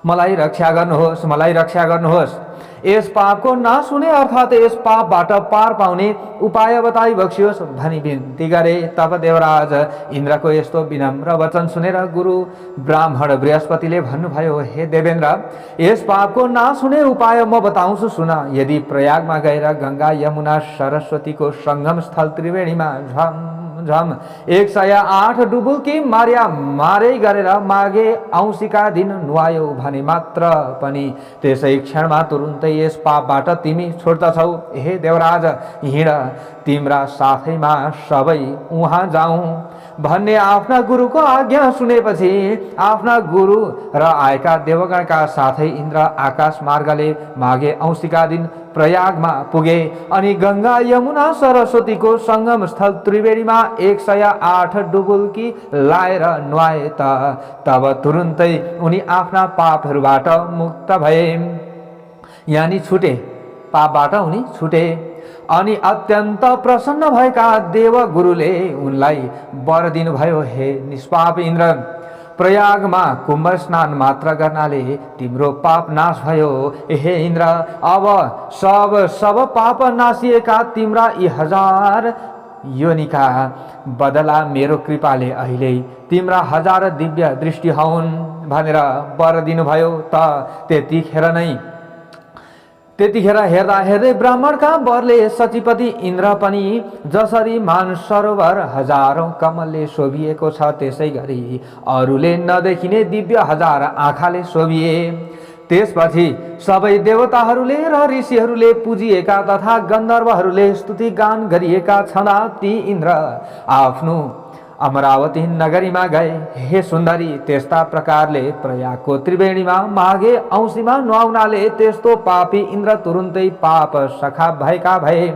मलाई रक्षा गर्नुहोस्, मलाई रक्षा गर्नुहोस्। यस पापको नाश हुने अर्थात् यस पापबाट पार पाउने उपाय बताइ बक्सियोस् भनी विन्ती गरे। तब देवराज इन्द्रको यस्तो विनम्र वचन सुनेर गुरु ब्राह्मण बृहस्पतिले भन्नुभयो, हे देवेन्द्र, यस पापको नाश हुने उपाय म बताउँछु, सुन। यदि प्रयागमा गएर गंगा यमुना सरस्वतीको संगम स्थल त्रिवेणीमा झम 108 डुबुल्की मारै गरेर माघे औँसीका दिन नुहायौ भने मात्र पनि त्यसै क्षणमा तुरुन्तै यस पापबाट तिमी छुट्दछौ। हे देवराज, हिँड, तिम्रा साथैमा सबै उहाँ जाउँ भन्ने आफ्ना गुरुको आज्ञा सुनेपछि आफ्ना गुरु र आएका देवगणका साथै इन्द्र आकाश मार्गले माघे औँसीका दिन प्रयागमा पुगे अनि गंगा यमुना सरस्वतीको संगम स्थल त्रिवेणीमा 108 डुबुल्की लाएर नुहाए। तब तुरुन्तै उनी आफ्ना पापहरूबाट मुक्त भए, यानी छुटे, पापबाट उनी छुटे। अनि अत्यन्त प्रसन्न भएका देव गुरुले उनलाई वर दिनुभयो, हे निष्पाप इन्द्र, प्रयागमा कुम्भ स्नान मात्र गर्नाले तिम्रो पाप नाश भयो। हे इन्द्र, अब सब पाप नासिएका तिम्रा यी 1000 योनिका बदला मेरो कृपाले अहिले तिम्रा 1000 दिव्य दृष्टि हौन् भनेर वर दिनुभयो। त्यतिखेर हेर्दा हेर्दै ब्राह्मणका वरले सचिपति इन्द्र पनि जसरी मानसरोवर हजारौं कमलले शोभिएको छ त्यसै गरी अरूले नदेखिने दिव्य 1000 आँखाले शोभिए। त्यसपछि सबै देवताहरूले र ऋषिहरूले पुजिएका तथा गन्धर्वहरूले स्तुति गान गरिएका छँदा ती इन्द्र आफ्नो अमरावती नगरीमा गए। हे सुन्दरी, त्यस्ता प्रकारले प्रयागको त्रिवेणीमा माघे औँसीमा नुहाउनाले त्यस्तो पापी इन्द्र तुरुन्तै पाप सखा भएका भए।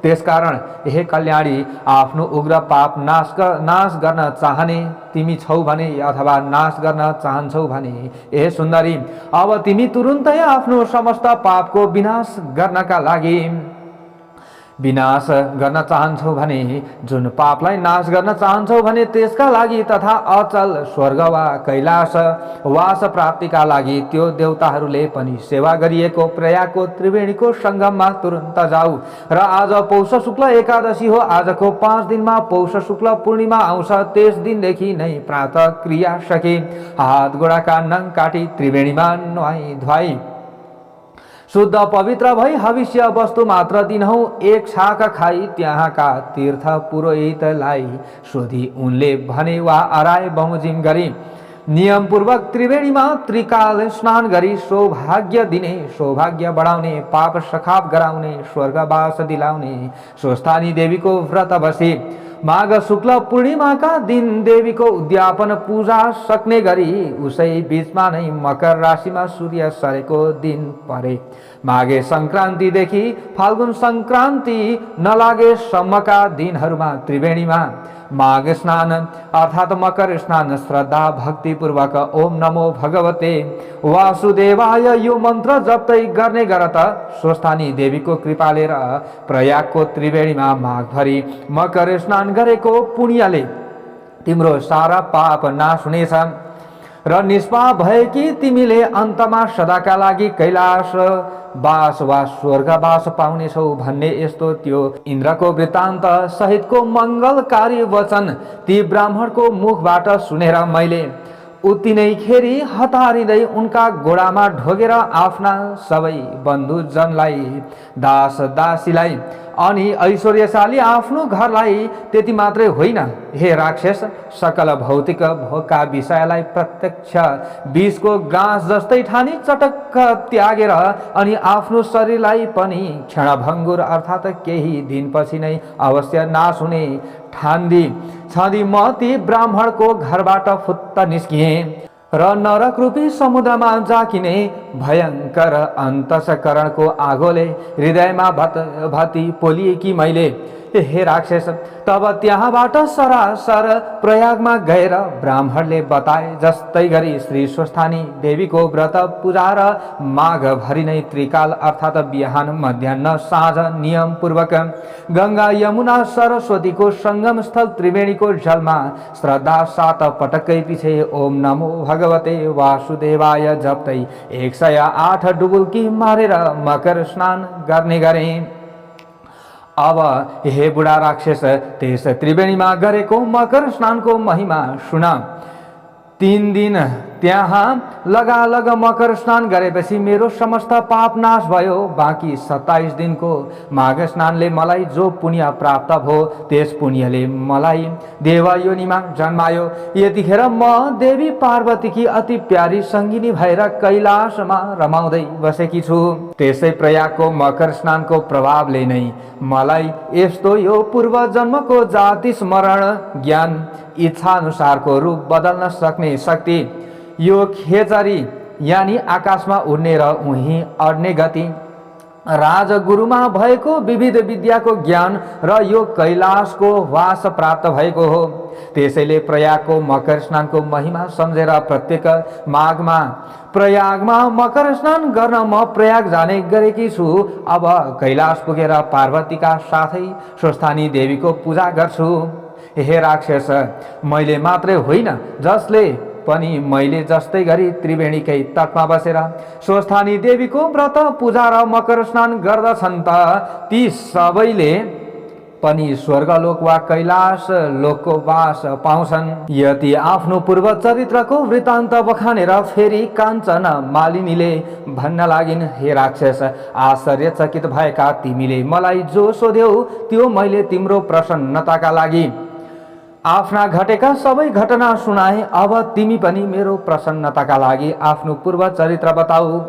त्यसकारण हे कल्याणी, आफ्नो उग्र पाप नाश गर्न चाहने तिमी छौ भने अथवा नाश गर्न चाहन्छौ भने, हे सुन्दरी, अब तिमी तुरुन्तै आफ्नो समस्त पापको विनाश गर्न चाहन्छौ भने, जुन पापलाई नाश गर्न चाहन्छौ भने त्यसका लागि तथा अचल स्वर्ग वा कैलाश वास प्राप्तिका लागि त्यो देवताहरूले पनि सेवा गरिएको प्रयागको त्रिवेणीको संगममा तुरुन्त जाऊ। र आज पौष शुक्ल एकादशी हो। आजको 5 दिनमा पौष शुक्ल पूर्णिमा आउँछ। त्यस दिनदेखि नै प्रातः क्रिया सके हात गोडाका नङ काटी त्रिवेणीमा नुहाई धुवाई शुद्ध पवित्र भई हविष्य वस्तु मात्र दिनहौ। एक छाक खाई त्यहाँका तीर्थ पुरोहितलाई सोधी उनले भने वा अराय बमोजिम गरी नियम पूर्वक त्रिवेणीमा त्रिकाल स्नान गरी सौभाग्य दिने, सौभाग्य बढाउने, पाप सखाप गराउने, स्वर्गवास दिलाउने स्वस्थानी देवीको व्रत बसी माघ शुक्ल पूर्णिमाका दिन देवीको उद्यापन पूजा सक्ने गरी उसै बीचमा नै मकर राशिमा सूर्य सरेको दिन परे माघे संक्रान्तिदेखि फाल्गुन संक्रान्ति नलागे सम्मका दिनहरूमा त्रिवेणीमा माघ स्नान अर्थात् मकर स्नान श्रद्धा भक्ति पूर्वक ओम नमो भगवते वासुदेवाय यो मन्त्र जप्दै गर्ने गरत स्वस्थानी देवीको कृपाले र प्रयागको त्रिवेणीमा माघभरि मकर स्नान गरेको पुण्यले तिम्रो सारा पाप नाश हुनेछ र निष्पाप भएकी तिमीले अन्तमा सदाका लागि कैलाश वास वा स्वर्गवास पाउनेछौ भन्ने यस्तो त्यो इन्द्रको वृत्तान्त सहितको मङ्गलकारी वचन ती ब्राह्मणको मुखबाट सुनेर मैले उति नै खेरी हतारिँदै उनका घोडामा ढोगेर आफ्ना सबै बन्धुजनलाई दास दासीलाई अनि ऐश्वर्यशाली आफ्नो घरलाई त्यति मात्रै होइन हे राक्षस सकल भौतिक भोगका विषयलाई प्रत्यक्ष विषको गाँस जस्तै ठानी चटक्क त्यागेर अनि आफ्नो शरीरलाई पनि क्षणभङ्गुर अर्थात् केही दिनपछि नै अवश्य नाश हुने ठान्दी छँदी म ती ब्राह्मणको घरबाट फुत्त निस्किएँ र नरक रूपी समुद्रमा जाकिने भयङ्कर अन्तस्करणको आगोले हृदयमा भती पोलिएकी मैले हे राक्षस तब त्यहाँबाट सरासर प्रयागमा गएर ब्राह्मणले बताए जस्तै गरी श्री स्वस्थानी देवीको व्रत पूजा र माघभरि नै त्रिकाल अर्थात् बिहान मध्याह्न साँझ नियमपूर्वक गङ्गा यमुना सरस्वतीको सङ्गम स्थल त्रिवेणीको जलमा श्रद्धा सात पटक्कै पछि ओम नमो भगवते वासुदेवाय जप्दै 108 डुबुल्की मारेर मकर स्नान गर्ने गरेँ। अब हे बुढा राक्षस त्यस त्रिवेणीमा गरेको मकर स्नानको महिमा सुन। 3 दिन त्यहाँ लगालग मकर स्नान गरेपछि मेरो समस्त पाप नाश भयो। बाँकी 27 दिनको माघ स्नानले मलाई जो पुण्य प्राप्त भयो त्यस पुण्यले मलाई देवयोनिमा जन्मायो। यतिखेर म देवी पार्वतीकी अति प्यारी सङ्गिनी भएर कैलाशमा रमाउँदै बसेकी छु। त्यसै प्रयागको मकर स्नानको प्रभावले नै मलाई यस्तो यो पूर्व जन्मको जाति स्मरण ज्ञान इच्छा अनुसारको रूप बदल्न सक्ने शक्ति यो खेचरी यानी आकाशमा उड्ने र उही अड्ने गति राजगुरुमा भएको विविध विद्याको ज्ञान र यो कैलाशको वास प्राप्त भएको हो। त्यसैले प्रयागको मकर स्नानको महिमा सम्झेर प्रत्येक माघमा प्रयागमा मकर स्नान गर्न म प्रयाग जाने गरेकी छु। अब कैलाश पुगेर पार्वतीका साथै स्वस्थानी देवीको पूजा गर्छु। हे राक्षस मैले मात्रै होइन जसले पनि मैले जस्तै गरी त्रिवेणीकै तटमा बसेर स्वस्थानी देवीको व्रत पूजा र मकर स्नान गर्दछन् त ती सबैले पनि स्वर्गलोक वा कैलाश लोकको वास पाउँछन्। यति आफ्नो पूर्व चरित्रको वृत्तान्त बखानेर फेरि काञ्चन मालिनीले भन्न लागिन् हे राक्षस आश्चर्यचकित भएका तिमीले मलाई जो सोध्यौ त्यो मैले तिम्रो प्रसन्नताका लागि आफ्ना घटेका सबै घटना सुनाए। अब तिमी पनि मेरो प्रसन्नताका लागि आफ्नो पूर्व चरित्र बताऊ।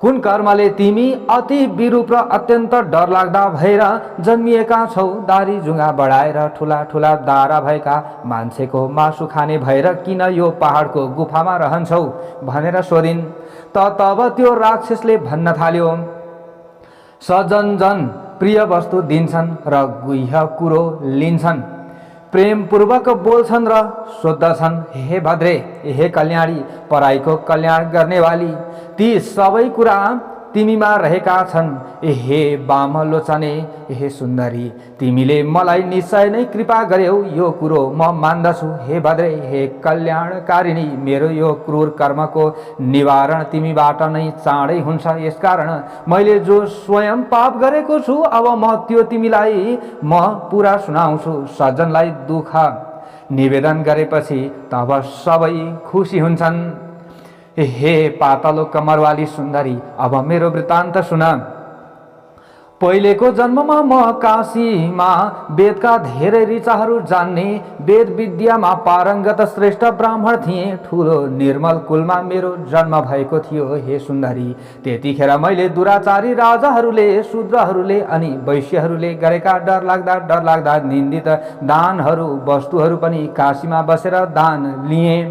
कुन कर्मले तिमी अति विरूप र अत्यन्त डरलाग्दा भएर जन्मिएका छौ? दारी जुङ्गा बढाएर ठुला ठुला दारा भएका मान्छेको मासु खाने भएर किन यो पहाडको गुफामा रहन्छौ भनेर सोधिन्। तब त्यो राक्षसले भन्न थाल्यो सजन जन प्रिय वस्तु दिन्छन् र गुह्य कुरो लिन्छन् प्रेमपूर्वक बोल्छन् र सोद्धछन्। हे भद्रे हे कल्याणी पराईको कल्याण गर्नेवाली ती सबै कुरा तिमीमा रहेका छन्। हे वामलोचने हे सुन्दरी तिमीले मलाई निश्चय नै कृपा गर्यौ यो कुरो म मान्दछु। हे भद्रे हे कल्याणकारिणी मेरो यो क्रूर कर्मको निवारण तिमीबाट नै चाँडै हुन्छ। यसकारण मैले जो स्वयं पाप गरेको छु अब म त्यो तिमीलाई म पुरा सुनाउँछु। सज्जनलाई दुःख निवेदन गरेपछि तब सबै खुसी हुन्छन्। हे पातलो कमरवाली सुन्दरी अब मेरो वृत्तान्त सुन। पहिलेको जन्ममा म काशीमा वेदका धेरै ऋचाहरू जान्ने वेद विद्यामा पारङ्गत श्रेष्ठ ब्राह्मण थिएँ। ठुलो निर्मल कुलमा मेरो जन्म भएको थियो। हे सुन्दरी त्यतिखेर मैले दुराचारी राजाहरूले शूद्रहरूले अनि वैश्यहरूले गरेका डरलाग्दा निन्दित दानहरू वस्तुहरू पनि काशीमा बसेर दान लिएँ।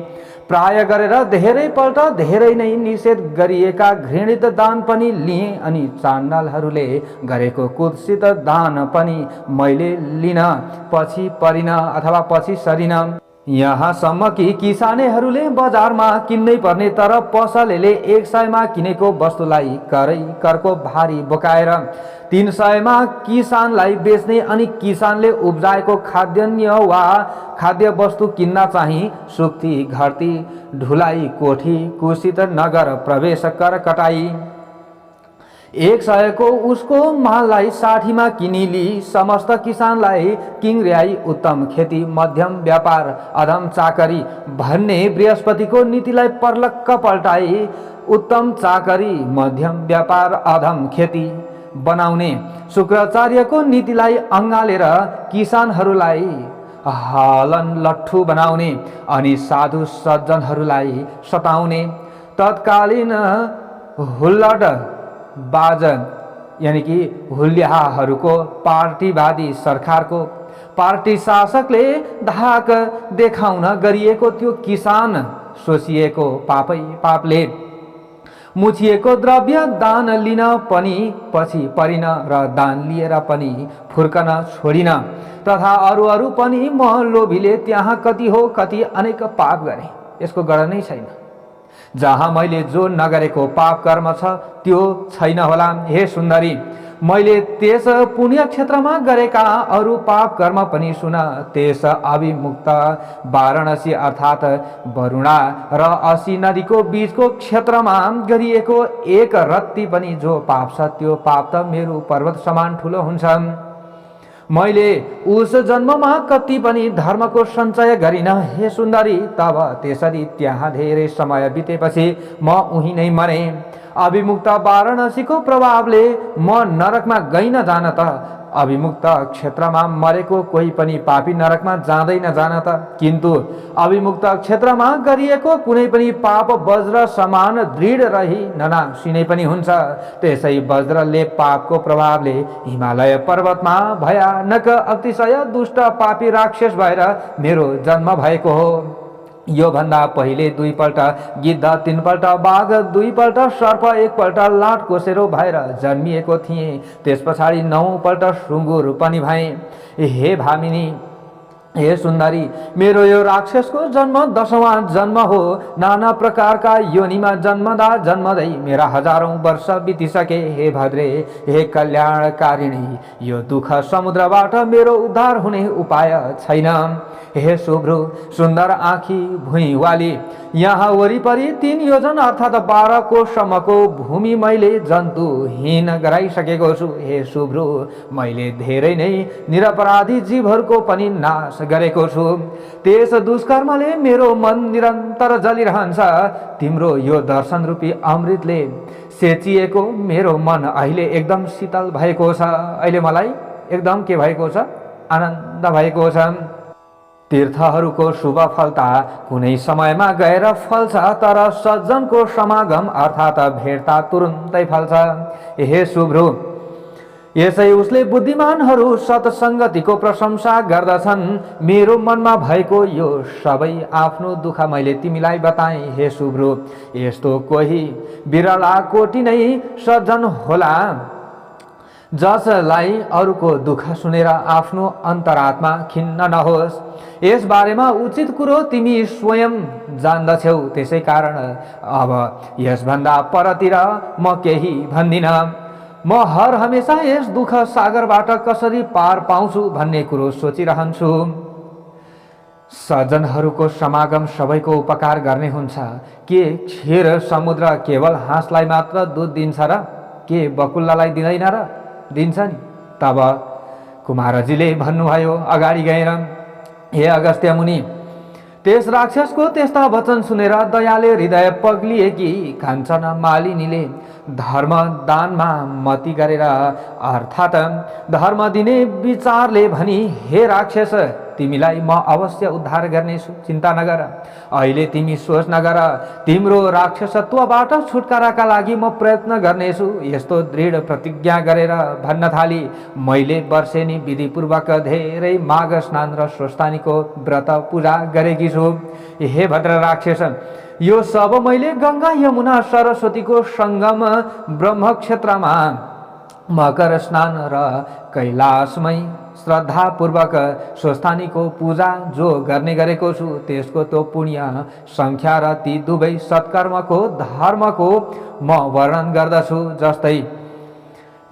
प्राय गरेर धेरैपल्ट धेरै नै निषेध गरिएका घृणित दान पनि लिएँ अनि चाण्डालहरूले गरेको कुत्सित दान पनि मैले लिन पछि परिन अथवा पछि सरिन। यहाँसम्म कि किसानेहरूले बजारमा किन्नै पर्ने तर पसलेले 100 मा किनेको वस्तुलाई करको भारी बोकाएर 300 मा किसानलाई बेच्ने अनि किसानले उब्जाएको खाद्यान्न वा खाद्य वस्तु किन्न चाहिँ सुक्ती घरती ढुलाई कोठी कुसित नगर प्रवेश कर कटाई 100 को उसको माललाई 60 मा किनिली, समस्त किसानलाई किङ्ग्र्याई उत्तम खेती मध्यम व्यापार अधम चाकरी भन्ने बृहस्पतिको नीतिलाई पर्लक्क पल्टाई उत्तम चाकरी मध्यम व्यापार अधम खेती बनाउने शुक्राचार्यको नीतिलाई अँगालेर किसानहरूलाई हलन लट्ठु बनाउने अनि साधु सज्जनहरूलाई सताउने तत्कालीन हुल्लड बाज यानि कि हुल्याहरूको पार्टीवादी सरकारको पार्टी शासकले धाक देखाउन गरिएको त्यो किसान सोचिएको पापले मुछिएको द्रव्य दान लिन पनि पछि परिन र दान लिएर पनि फुर्कन छोडिन तथा अरू पनि म लोभीले त्यहाँ कति हो कति अनेक पाप गरे, यसको गणना नै छैन। जहाँ मैले जो नगरेको पाप कर्म छ त्यो छैन होला। हे सुन्दरी, मैले त्यस पुण्य क्षेत्रमा गरेका अरू पाप कर्म पनि सुन। त्यस अभिमुक्त वाराणसी अर्थात् वरुणा र असी नदीको बीचको क्षेत्रमा गरिएको एक रत्ती पनि जो पाप छ त्यो पाप त मेरो पर्वत समान ठुलो हुन्छ। मैले उस जन्ममा कति पनि धर्मको सञ्चय गरिन। हे सुन्दरी, तब त्यसरी त्यहाँ धेरै समय बितेपछि म उही नै मरे। अभिमुक्त वाराणसीको प्रभावले म नरकमा गइन जान त अभिमुक्त क्षेत्रमा मरेको कोही पनि पापी नरकमा जाँदैन जान त, किन्तु अभिमुक्त क्षेत्रमा गरिएको कुनै पनि पाप वज्र समान दृढ रही ननासिने पनि हुन्छ। त्यसै वज्रले पापको प्रभावले हिमालय पर्वतमा भयानक अतिशय दुष्ट पापी राक्षस भएर मेरो जन्म भएको हो। यो भन्दा पहिले 2 पल्ट गिद्ध, 3 पल्ट बाघ, 2 पल्ट सर्प, 1 पल्ट लाटकोसेरो भएर जन्मिएको थिएँ। त्यस पछाडि 9 पल्ट सुँगुर पनि भएँ। हे भामिनी, हे सुन्दरी, मेरो यो राक्षसको जन्म 10वां जन्म हो। नाना प्रकारका योनिमा जन्मदै मेरा हजारौं वर्ष बितिसके। हे भद्रे, हे कल्याणकारिणी, यो दुःख समुद्रबाट मेरो उद्धार हुने उपाय छैन। हे शुभ्रु सुन्दर आँखी भुइँवाली, यहाँ वरिपरि 3 योजन अर्थात् 12 कोसम्मको भूमि मैले जन्तुहीन गराइसकेको छु। हे शुभ्रु, मैले धेरै नै निरपराधी जीवहरूको पनि नाश गरेको छु। त्यस दुष्कर्मले मेरो मन निरन्तर जलिरहन्छ। तिम्रो यो दर्शन रूपी अमृतले सेचिएको मेरो मन अहिले एकदम शीतल भएको छ। अहिले मलाई एकदम के भएको छ? आनन्द भएको छ। तीर्थहरूको शुभ फलता कुनै समयमा गएर फल्छ, तर सज्जनको समागम अर्थात् भेट्दा तुरुन्तै फल्छ। हे शुभ्रु, यसै उसले बुद्धिमानहरू सत्सङ्गतिको प्रशंसा गर्दछन्। मेरो मनमा भएको यो सबै आफ्नो दुःख मैले तिमीलाई बताएँ। हे शुभ्रु, यस्तो कोही बिरला कोटी नै सज्जन होला जसलाई अरूको दुःख सुनेर आफ्नो अन्तरात्मा खिन्न नहोस्। यस बारेमा उचित कुरो तिमी स्वयं जान्दछौ, त्यसै कारण अब यसभन्दा परतिर म केही भन्दिन। म हर हमेशा यस दुःख सागरबाट कसरी पार पाउँछु भन्ने कुरो सोचिरहन्छु। सज्जनहरूको समागम सबैको उपकार गर्ने हुन्छ। के क्षीर समुद्र केवल हाँसलाई मात्र दुध दिन्छ र के बकुल्लालाई दिँदैन र? दिन्छ नि। तब कुमारजीले भन्नुभयो अगाडि गएर, हे अगस्त्य मुनि, त्यस राक्षसको त्यस्ता वचन सुनेर दयाले हृदय पग्लिएकी काञ्चन मालिनीले धर्म दानमा मति गरेर अर्थात् धर्म दिने विचारले भनी, हे राक्षस, तिमीलाई म अवश्य उद्धार गर्नेछु, चिन्ता नगर। अहिले तिमी सोच नगर, तिम्रो राक्षसत्वबाट छुटकाराका लागि म प्रयत्न गर्नेछु। यस्तो दृढ प्रतिज्ञा गरेर भन्न थाली, मैले वर्षेनी विधिपूर्वक धेरै माघ स्नान र स्वस्थानीको व्रत पूजा गरेकी छु। हे भद्र राक्षस, यो सब मैले गंगा यमुना सरस्वतीको संगम ब्रह्मक्षेत्रमा मकर स्नान र कैलाशमै श्रद्धापूर्वक स्वस्थानीको पूजा जो गर्ने गरेको छु, त्यसको त्यो पुण्य संख्या र ती दुवै सत्कर्मको धर्मको म वर्णन गर्दछु। जस्तै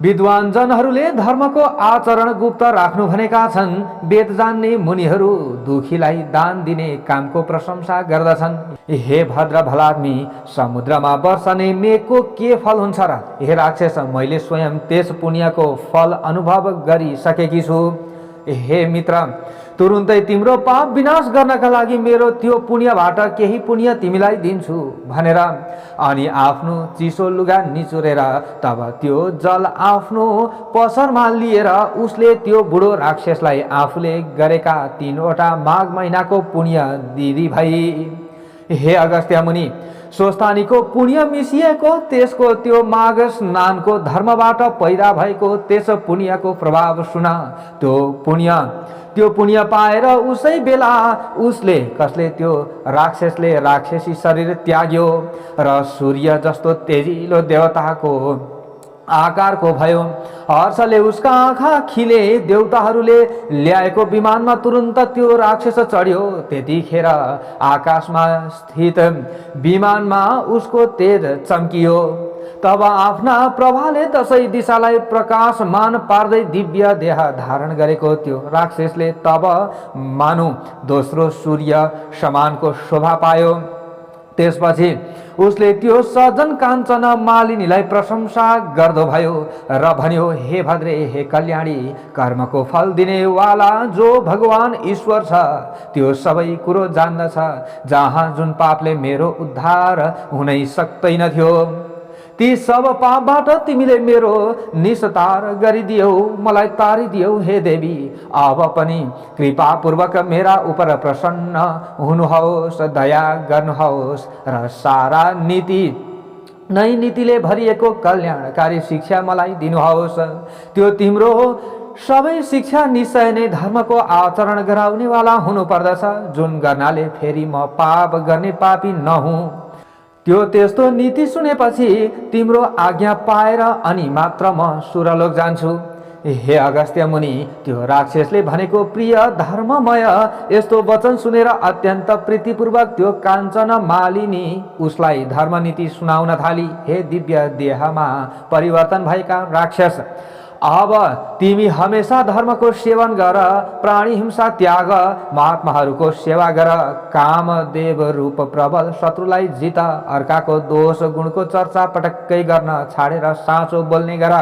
विद्वान जनहरूले धर्मको आचरण गुप्त राख्नु भनेका छन्। वेद जान्ने मुनिहरू दुखीलाई दान दिने कामको प्रशंसा गर्दछन्। हे भद्र भलाद्मी, समुद्रमा वर्षने मेघको के फल हुन्छ र? हे राक्षस, मैले स्वयं त्यस पुण्यको फल अनुभव गरिसकेकी छु। हे मित्र, तुरुन्तै तिम्रो पाप विनाश गर्नका लागि मेरो त्यो पुण्यबाट केही पुण्य तिमीलाई दिन्छु भनेर अनि आफ्नो चिसो लुगा निचुरेर तब त्यो जल आफ्नो पसरमा लिएर उसले त्यो बुढो राक्षसलाई आफूले गरेका 3वटा माघ महिनाको पुण्य दिदी भई। हे अगस्त्य मुनि, स्वस्थानीको पुण्य मिसिएको त्यसको त्यो माघ स्नानको धर्मबाट पैदा भएको त्यस पुण्यको प्रभाव सुन। त्यो पुण्य पाएर उसै बेला उसले कसले त्यो राक्षसले राक्षसी शरीर त्याग्यो र सूर्य जस्तो तेजिलो देवताको आकारको भयो। हर्षले उसका आँखा खिले। देवताहरूले ल्याएको विमानमा तुरुन्त त्यो राक्षस चढ्यो। त्यतिखेर आकाशमा स्थित विमानमा उसको तेज चम्कियो। तब आफ्ना प्रभाले दसैँ दिशालाई प्रकाशमान पार्दै दिव्य देह धारण गरेको त्यो राक्षसले तब मानु दोस्रो सूर्य समानको शोभा पायो। त्यसपछि उसले त्यो सज्जन काञ्चन मालिनीलाई प्रशंसा गर्दो भयो र भन्यो, हे भद्रे, हे कल्याणी, कर्मको फल दिने वाला जो भगवान ईश्वर छ त्यो सबै कुरो जान्दछ। जहाँ जुन पापले मेरो उद्धार हुनै सक्दैन थियो ती सब पापबाट तिमीले मेरो निस्तार गरिदियौ, मलाई तारिदियौ। हे देवी, अब पनि कृपापूर्वक मेरा उपर प्रसन्न हुनुहोस्, दया गर्नुहोस् र सारा नीतिले भरिएको कल्याणकारी शिक्षा मलाई दिनुहोस्। त्यो तिम्रो सबै शिक्षा निश्चय नै धर्मको आचरण गराउनेवाला हुनुपर्दछ, जुन गर्नाले फेरि म पाप गर्ने पापी नहुँ। त्यो त्यस्तो नीति सुनेपछि तिम्रो आज्ञा पाएर अनि मात्र म सुरलोक जान्छु। हे अगस्त्य मुनि, त्यो राक्षसले भनेको प्रिय धर्ममय यस्तो वचन सुनेर अत्यन्त प्रीतिपूर्वक त्यो काञ्चन मालिनी उसलाई धर्मनीति सुनाउन थाली। हे दिव्य देहमा परिवर्तन भएका राक्षस, अब तिमी हमेशा धर्मको सेवन गर, प्राणी हिंसा त्याग, महात्माहरूको सेवा गर, कामदेव रूप प्रबल शत्रुलाई जित, अर्काको दोष गुणको चर्चा पटक्कै गर्न छाडेर साँचो बोल्ने गर,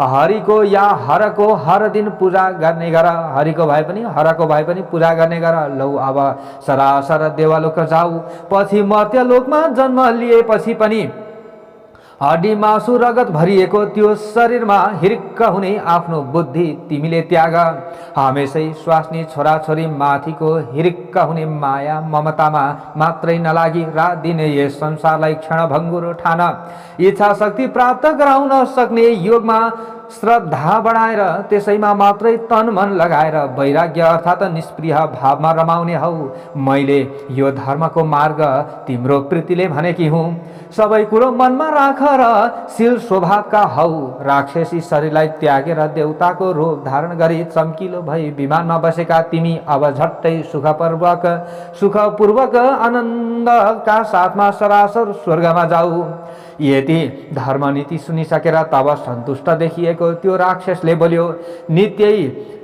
हरिको या हरको हर दिन पूजा गर्ने गर, हरिको भए पनि हरको भए पनि पूजा गर्ने गर। लौ अब सरासर देवलोक जाऊ। पछि मर्त्यलोकमा जन्म लिएपछि पनि हड्डी मासु रगत भरिएको त्यो शरीरमा हिर्क हुने आफ्नो बुद्धि तिमीले त्याग। हमेशै स्वास्नी छोराछोरी माथिको हिर्क हुने माया ममतामा मात्रै नलागी रात दिन यस संसारलाई क्षणभङ्गुर ठान। इच्छा शक्ति प्राप्त गराउन सक्ने योगमा श्रद्धा बढाएर त्यसैमा मात्रै तन मन लगाएर वैराग्य अर्थात् निष्प्रिय भावमा रमाउने हौ। मैले यो धर्मको मार्ग तिम्रो प्रीतिले भनेकी हुँ। सबै कुरो मनमा राख र शील स्वभावका हौ। राक्षसी शरीरलाई त्यागेर देवताको रूप धारण गरी चम्किलो भई विमानमा बसेका तिमी अब झट्टै सुखपूर्वक आनन्दका साथमा सरासर स्वर्गमा जाऊ। यति धर्मनीति सुनिसकेर तब सन्तुष्ट देखिएको त्यो राक्षसले बोल्यो, नित्यै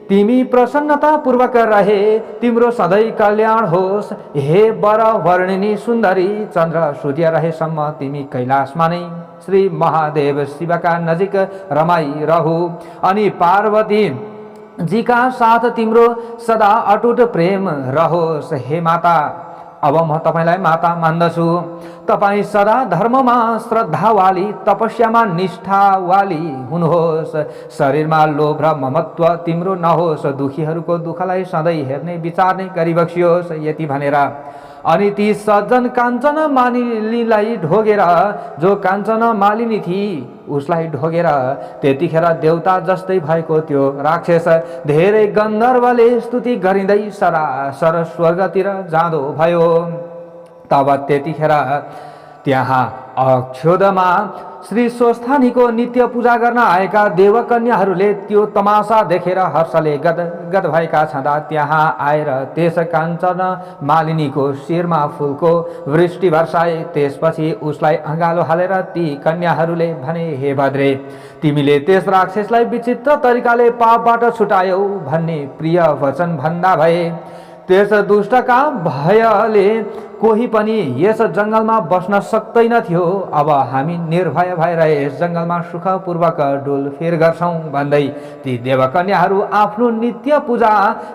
तिमी प्रसन्नता पूर्वक रहे, तिम्रो सधैँ कल्याण होस्। हे वर वर्णिनी सुन्दरी, चन्द्र सूर्य रहेसम्म तिमी कैलाशमा नै श्री महादेव शिवका नजिक रमाइरहु अनि पार्वती जीका साथ तिम्रो सदा अटुट प्रेम रहोस्। हे माता, अब म तपाईलाई माता मान्दछु। तपाई सदा धर्ममा श्रद्धावाली, तपस्यामा निष्ठावाली हुनुहोस्। शरीरमा लोभ र ममत्व तिम्रो नहोस्। दुखीहरूको दुःखलाई सधैँ हेर्ने विचार्ने गरिबक्सियोस्। यति भनेर अनि ती सज्जन काञ्चन मालिनीलाई ढोगेर, जो काञ्चन मालिनी थिई उसलाई ढोगेर त्यतिखेर देवता जस्तै भएको त्यो राक्षस धेरै गन्धर्वले स्तुति गरिँदै सरासर स्वर्गतिर जाँदो भयो। तब त्यतिखेर त्यहाँ अक्षोदमा श्री स्वस्थानीको नित्य पूजा गर्न आएका देवकन्याहरूले त्यो तमासा देखेर हर्षले गदगद भएका छँदा त्यहाँ आएर त्यस काञ्चन मालिनीको शिरमा फुलको वृष्टि वर्षाए। त्यसपछि उसलाई अँगालो हालेर ती कन्याहरूले भने, हे भद्रे, तिमीले त्यस राक्षसलाई विचित्र तरिकाले पापबाट छुटायौ भन्ने प्रिय वचन भन्दा भए त्यस दुष्टका भयले कोही पनि यस जङ्गलमा बस्न सक्दैन थियो। अब हामी निर्भय भएर यस जङ्गलमा सुखपूर्वक डुलफिर गर्छौँ भन्दै ती देवकन्याहरू आफ्नो नित्य पूजा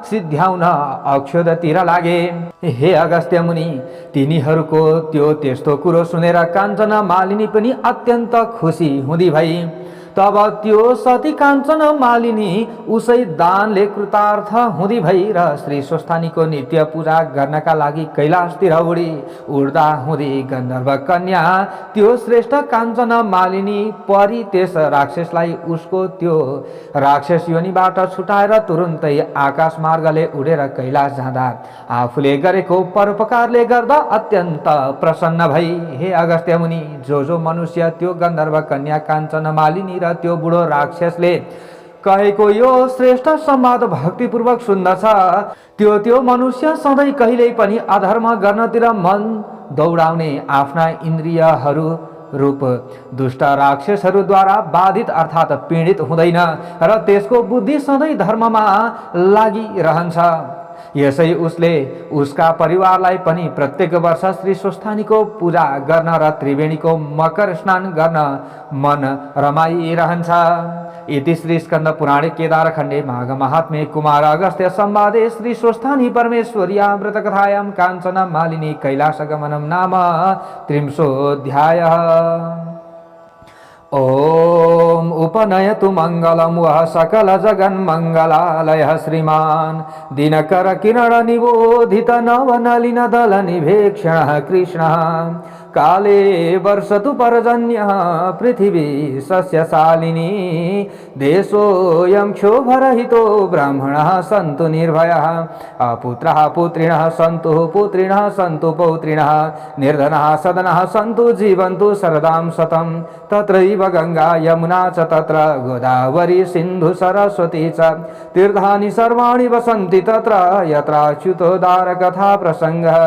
सिद्ध्याउन अक्षोदतिर लागे। हे अगस्त्य मुनि, तिनीहरूको त्यो त्यस्तो कुरो सुनेर काञ्चन मालिनी पनि अत्यन्त खुसी हुँदी भई। तब त्यो सती काञ्चन मालिनी उसै दानले कृतार्थ हुँदी भई र श्री स्वस्थानीको नित्य पूजा गर्नका लागि कैलाशतिर उडी। उड्दा हुँदी गन्धर्व कन्या त्यो श्रेष्ठ काञ्चन मालिनी परी त्यस राक्षसलाई उसको त्यो राक्षस योनिबाट छुटाएर तुरुन्तै आकाश मार्गले उडेर कैलाश जाँदा आफूले गरेको परोपकारले गर्दा अत्यन्त प्रसन्न भई। हे अगस्त्य मुनि, जो मनुष्य त्यो गन्धर्व कन्या काञ्चन मालिनी र त्यो बुढो राक्षसले कहेको यो श्रेष्ठ संवाद भक्तिपूर्वक सुन्दछ, त्यो मनुष्य सधैँ कहिल्यै पनि अधर्म गर्नतिर मन दौडाउने आफ्ना इन्द्रियहरू रूप दुष्ट राक्षसहरूद्वारा बाधित अर्थात् पीडित हुँदैन र त्यसको बुद्धि सधैँ धर्ममा लागिरहन्छ। यसै उसले उसका परिवारलाई पनि प्रत्येक वर्ष श्री स्वस्थानीको पूजा गर्न र त्रिवेणीको मकर स्नान गर्न मन रमाइरहन्छ। इति श्री स्कंद पुराणे केदारखण्डे माघ महात्म्ये कुमार अगस्त्य संवादे श्री स्वस्थानी परमेश्वर्या व्रतकथायां काञ्चन मालिनी कैलासगमनं नाम 30ोऽध्यायः। ओम उपनयतु मंगलम वह सकल जगन्मंगलालय श्रीमान दिनकर किरण निबोधित नवनलिन दल निभेक्षण कृष्ण काले वर्षतु पर्जन्य पृथिवी सस्यशालिनी देशोऽयं क्षोभरहितो ब्राह्मणः सन्तु निर्भयः अपुत्रः पुत्रिणः सन्तु पुत्रिणः सन्तु पौत्रिणः निर्धनः सदनः सन्तु जीवन्तु शरदां शतं तत्रैव गंगा यमुना च तत्र गोदावरी सिन्धु सरस्वती च तीर्थानि सर्वाणि वसन्ति तत्र यत्राच्युतोदार कथा प्रसंगः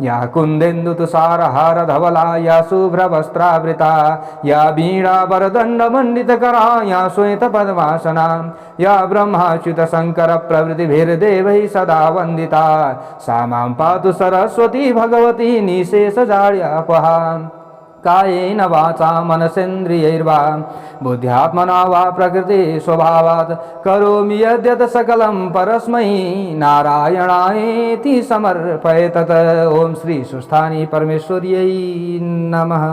या कुन्देन्दु तुषारहार धवला या शुभ्रवस्त्रावृता या वीणा वरदण्डमण्डितकरा या श्वेत पद्मासना या ब्रह्माच्युत शंकर प्रभृतिभिर्देवैः सदा वन्दिता सा मां पातु सरस्वती भगवती निशेषजाड्यापहा कायेन वाचा मनसेन्द्रियैर्वा बुद्ध्यात्मना वा प्रकृति स्वभावात् करोमि यद्यत् सकलं परस्मै नारायणायेति समर्पये तत्। ओम श्री स्वस्थानी परमेश्वर्यै नमः।